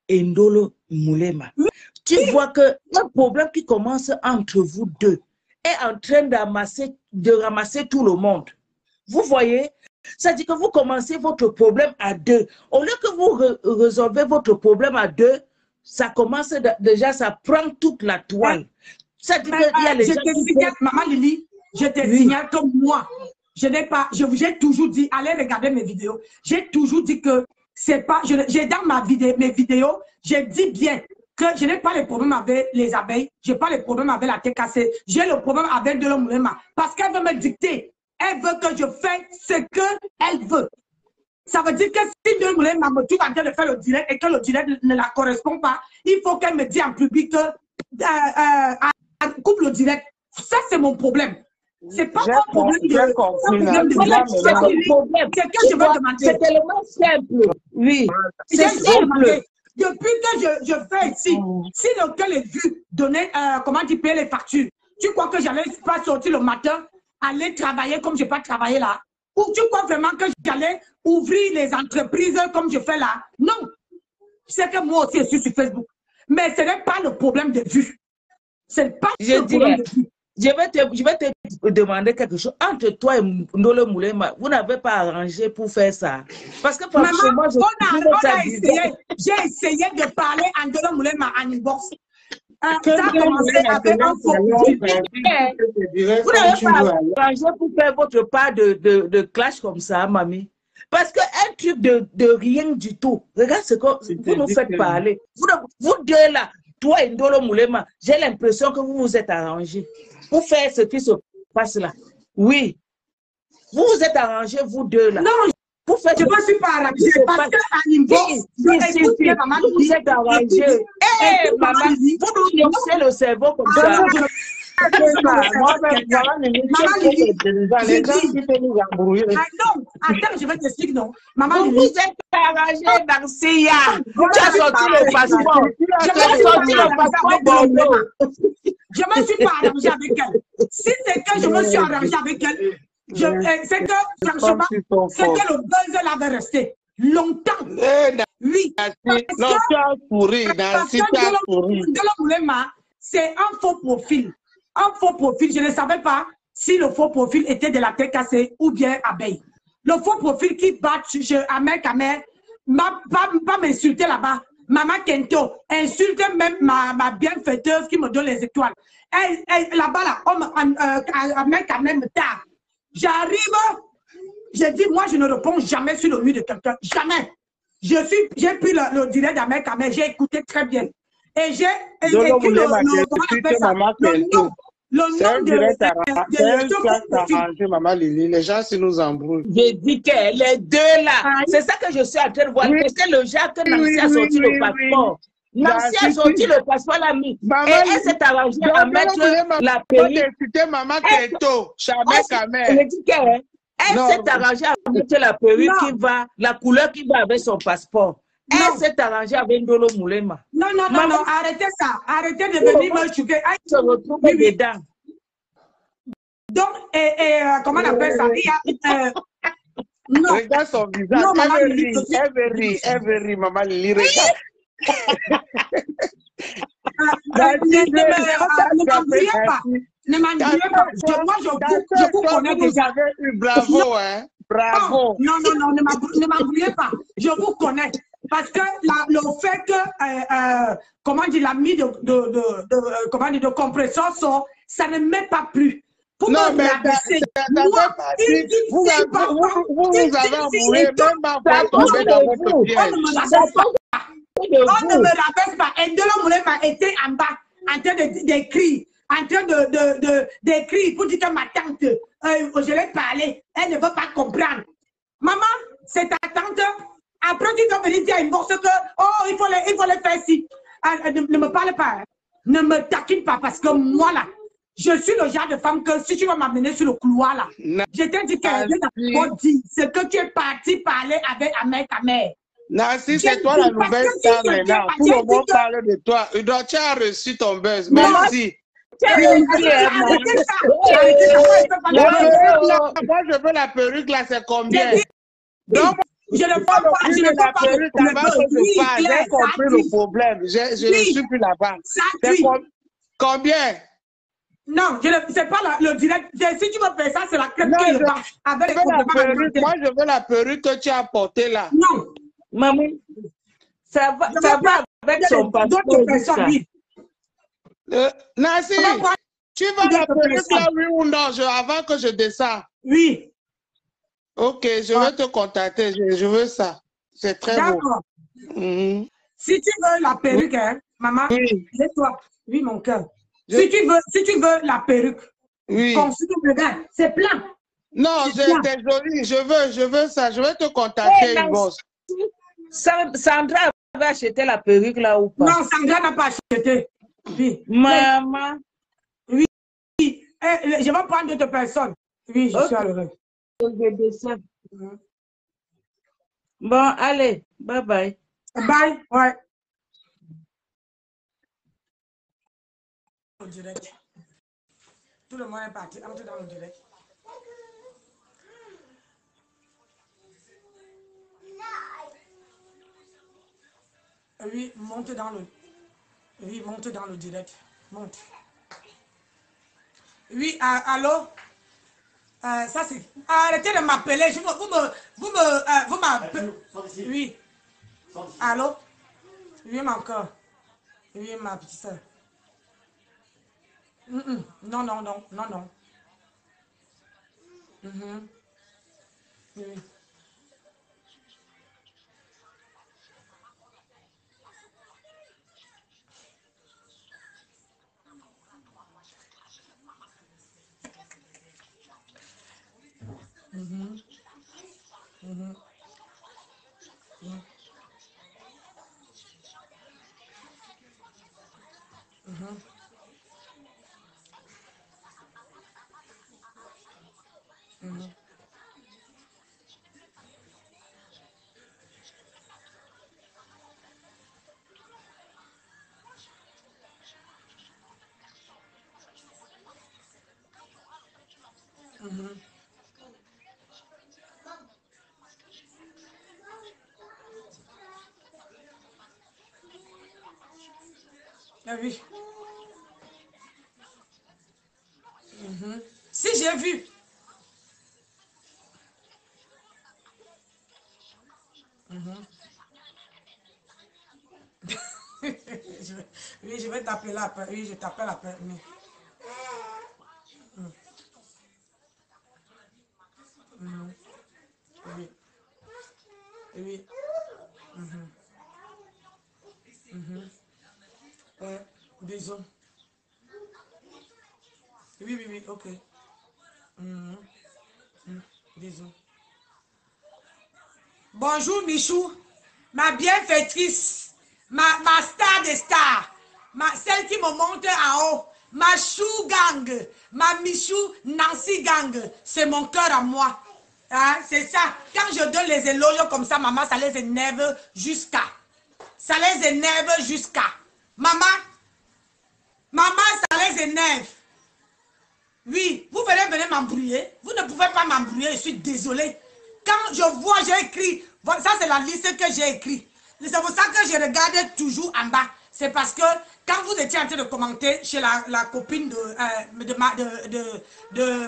et Ndole Moulema. Tu vois que un problème qui commence entre vous deux est en train de ramasser tout le monde. Vous voyez? Ça dit que vous commencez votre problème à deux. Au lieu que vous résolvez votre problème à deux, ça commence déjà, ça prend toute la toile. Ça dit qu'il y a les gens maman Lily, je te signale que moi, j'ai toujours dit, allez regarder mes vidéos, j'ai toujours dit que c'est pas, j'ai dans mes vidéos, j'ai dit bien que je n'ai pas les problèmes avec les abeilles, je n'ai pas les problèmes avec la TKC, j'ai le problème avec Ndolo Moulema, parce qu'elle veut me dicter, elle veut que je fasse ce qu'elle veut. Ça veut dire que si Ndolo Moulema me trouve en train de faire le direct et que le direct ne la correspond pas, il faut qu'elle me dise en public que coupe le direct. Ça, c'est mon problème. C'est pas mon problème de... C'est que je veux demander. C'est tellement simple. Oui, c'est simple. Depuis que je fais ici, si lequel est vu donner, comment tu payes les factures, tu crois que j'allais pas sortir le matin, aller travailler comme je n'ai pas travaillé là? Ou tu crois vraiment que j'allais ouvrir les entreprises comme je fais là? Non. C'est que moi aussi, je suis sur Facebook. Mais ce n'est pas le problème de vue. Ce n'est pas le problème de vue. Je vais te demander quelque chose. Entre toi et Ndolo Moulema, vous n'avez pas arrangé pour faire ça. Parce que franchement, j'ai essayé de parler à Ndolo Moulema en inbox. Ça a commencé avec un faux. Vous n'avez pas arrangé pour faire votre part de clash comme ça, mamie. Parce qu'un truc de rien du tout. Regarde ce que vous nous faites parler. Vous deux là, toi et Ndolo Moulema, j'ai l'impression que vous vous êtes arrangés pour faire ce qui se passe là. Oui. Vous vous êtes arrangés, vous deux là. Non, pour faire je ne me suis pas arrangé. Parce qu'à inbox, vous vous êtes arrangés. Eh, maman, vous nous laissez le cerveau comme ça. Attends, je vais t'expliquer, non. Maman, vous vous êtes arrangé dans CIA. Tu as sorti le passeport. Je vais sortir le passeport Bordeaux. Je ne me suis pas arrangé avec elle. Si c'est que je me suis arrangé avec elle, c'est que, franchement, c'est que le buzz l'avait resté longtemps. Oui. Non, tu as pourri. C'est un faux profil. Un faux profil, je ne savais pas si le faux profil était de la TKC ou bien abeille. Le faux profil qui bat à mec à mère, pas m'insulter là-bas. Maman Kento insulte même ma bienfaiteuse qui me donne les étoiles. Là-bas, là, à mec à même tard. J'arrive, je dis, moi, je ne réponds jamais sur le mur de quelqu'un. Jamais. J'ai pris le direct à mec à mère, j'ai écouté très bien. Et j'ai écrit le nom de Maman Lili, les gens si nous embrouillent. J'ai dit que les deux là, c'est ça que je suis en train de voir. C'est le genre que Nancy a sorti le passeport. Nancy a sorti le passeport là, et elle s'est arrangée à mettre la perruque. C'était Maman Keto, Chamé Kamé. Elle dit qu'elle s'est arrangée à mettre la perruque qui va, la couleur qui va avec son passeport. Elle s'est arrangée avec Ndolo Moulema. Non, arrêtez ça. Arrêtez de venir me choquer. Elle se retrouve dedans. Donc, comment on appelle ça? Non. Regarde son visage. Non, Every, Maman Lili, regarde. Ne m'embrouillez pas. Moi, je vous connais déjà. Bravo, hein. Bravo. Non, ne m'embrouillez pas. Je vous connais. Parce que le fait que, comment dire, la mise de compresseur sort, ça ne m'est pas plu. Non, mais vous avez embrouillé, même ma voix tombée dans votre piège. On ne me rabaisse pas. Et Ndolo Moulema était en bas, en train d'écrire, pour dire que ma tante, je l'ai parlé, elle ne veut pas comprendre. Maman, c'est ta tante. Après, tu dois venir dire à une bourse que, oh, il faut les faire ici. Ne me parle pas. Hein. Ne me taquine pas parce que moi, là, je suis le genre de femme que si tu vas m'amener sur le couloir, là, je t'ai dit qu'elle a dit ce que tu es parti parler avec Amé. Nancy, c'est toi la nouvelle star maintenant. Tout le monde parle de toi. Tu as reçu ton buzz. Merci. Moi, je veux la perruque là, c'est combien? Donc, je ne veux pas. Je ne veux pas. J'ai compris le problème. Je ne suis plus là-bas. Combien? Non, c'est pas le direct. Si tu me fais ça, c'est la crème qui est là. Moi, je veux la perruque que tu as portée là. Non. Maman, ça va avec son passeport. Nancy, tu vas la perruque là, oui ou non, avant que je descende? Oui. Ok, je vais te contacter. Je veux ça. C'est très beau. D'accord. Mhm. Si tu veux la perruque, hein, maman, Oui, laisse-toi. Oui, mon cœur. je- Si tu veux la perruque, oui. consulte, regarde, c'est plein. Non, C'est plein. c'est joli. Je veux ça. Je vais te Eh, contacter, Nancy, Yvonne. Sandra avait acheté la perruque là ou pas? Non, Sandra n'a pas acheté. Oui. Maman, Oui. Je vais prendre d'autres personnes. Oui, je suis ok, à l'heure. je descends. Bon, allez, bye bye. Bye. Ouais. Au direct. Tout le monde est parti. Entre dans le direct. Oui, monte dans le. Oui, monte dans le direct. Monte. Oui, allô? Ça c'est. Arrêtez de m'appeler. Vous m'appelez. Mathieu, sors d'ici. Oui. Sors d'ici. Allô? Oui, ma cœur. Oui, ma petite soeur. Non, non, non, non, non. Mhm. Oui. Ah oui. Si j'ai vu. Oui, je vais t'appeler après. Oui, je t'appelle après. Oui. Oui. Oui. Bisous. Oui, oui, oui, ok. Bisous. Bonjour Michou, ma bienfaitrice, ma star des stars, celle qui me monte en haut, ma chou gang, ma Michou Nancy gang, c'est mon cœur à moi. Hein, c'est ça, quand je donne les éloges comme ça, maman, ça les énerve jusqu'à. Ça les énerve jusqu'à. Maman, ça les énerve. Oui, vous venez venir m'embrouiller. Vous ne pouvez pas m'embrouiller, je suis désolée. Quand je vois, j'ai écrit, ça c'est la liste que j'ai écrite. C'est pour ça que je regarde toujours en bas. C'est parce que quand vous étiez en train de commenter chez la copine de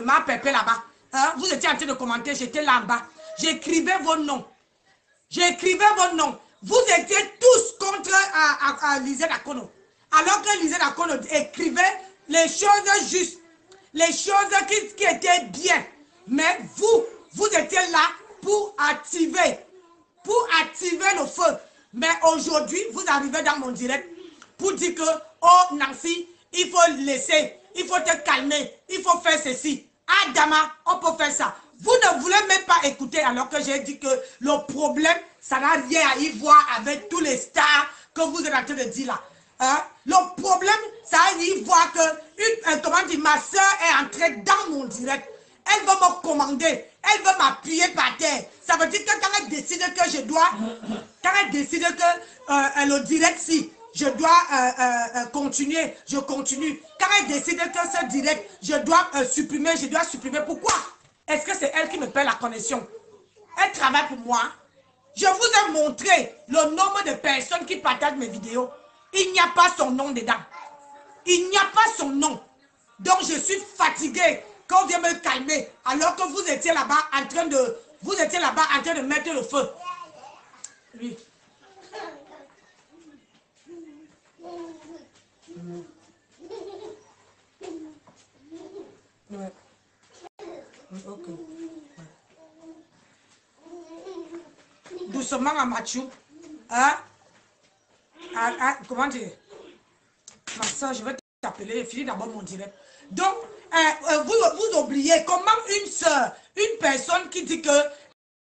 ma pépé là-bas, hein, vous étiez en train de commenter, j'étais là en bas. J'écrivais vos noms. J'écrivais vos noms. Vous étiez tous contre Lisette Akono. Alors que Lisette Akono écrivait les choses justes, les choses qui étaient bien. Mais vous étiez là pour activer le feu. Mais aujourd'hui, vous arrivez dans mon direct pour dire que, oh Nancy, il faut laisser, il faut te calmer, il faut faire ceci. Ah Dama, on peut faire ça. Vous ne voulez même pas écouter alors que j'ai dit que le problème, ça n'a rien à y voir avec tous les stars que vous êtes en train de dire là. Hein? Le problème, ça a à y voir que, comment dire, ma soeur est entrée dans mon direct. Elle veut me commander, elle veut m'appuyer par terre. Ça veut dire que quand elle décide que je dois, quand elle décide que le direct, si je dois continuer, je continue. Quand elle décide que ce direct, je dois supprimer, je dois supprimer. Pourquoi? Est-ce que c'est elle qui me paie la connexion? Elle travaille pour moi. Je vous ai montré le nombre de personnes qui partagent mes vidéos. Il n'y a pas son nom dedans. Il n'y a pas son nom. Donc je suis fatiguée quand on vient me calmer alors que vous étiez là-bas en train de mettre le feu. Oui. Ouais. Ok. Ouais. doucement à Mathieu. Hein? Comment dire? Ma soeur, je vais t'appeler. Finis d'abord mon direct. Donc, vous oubliez comment une soeur, une personne qui dit que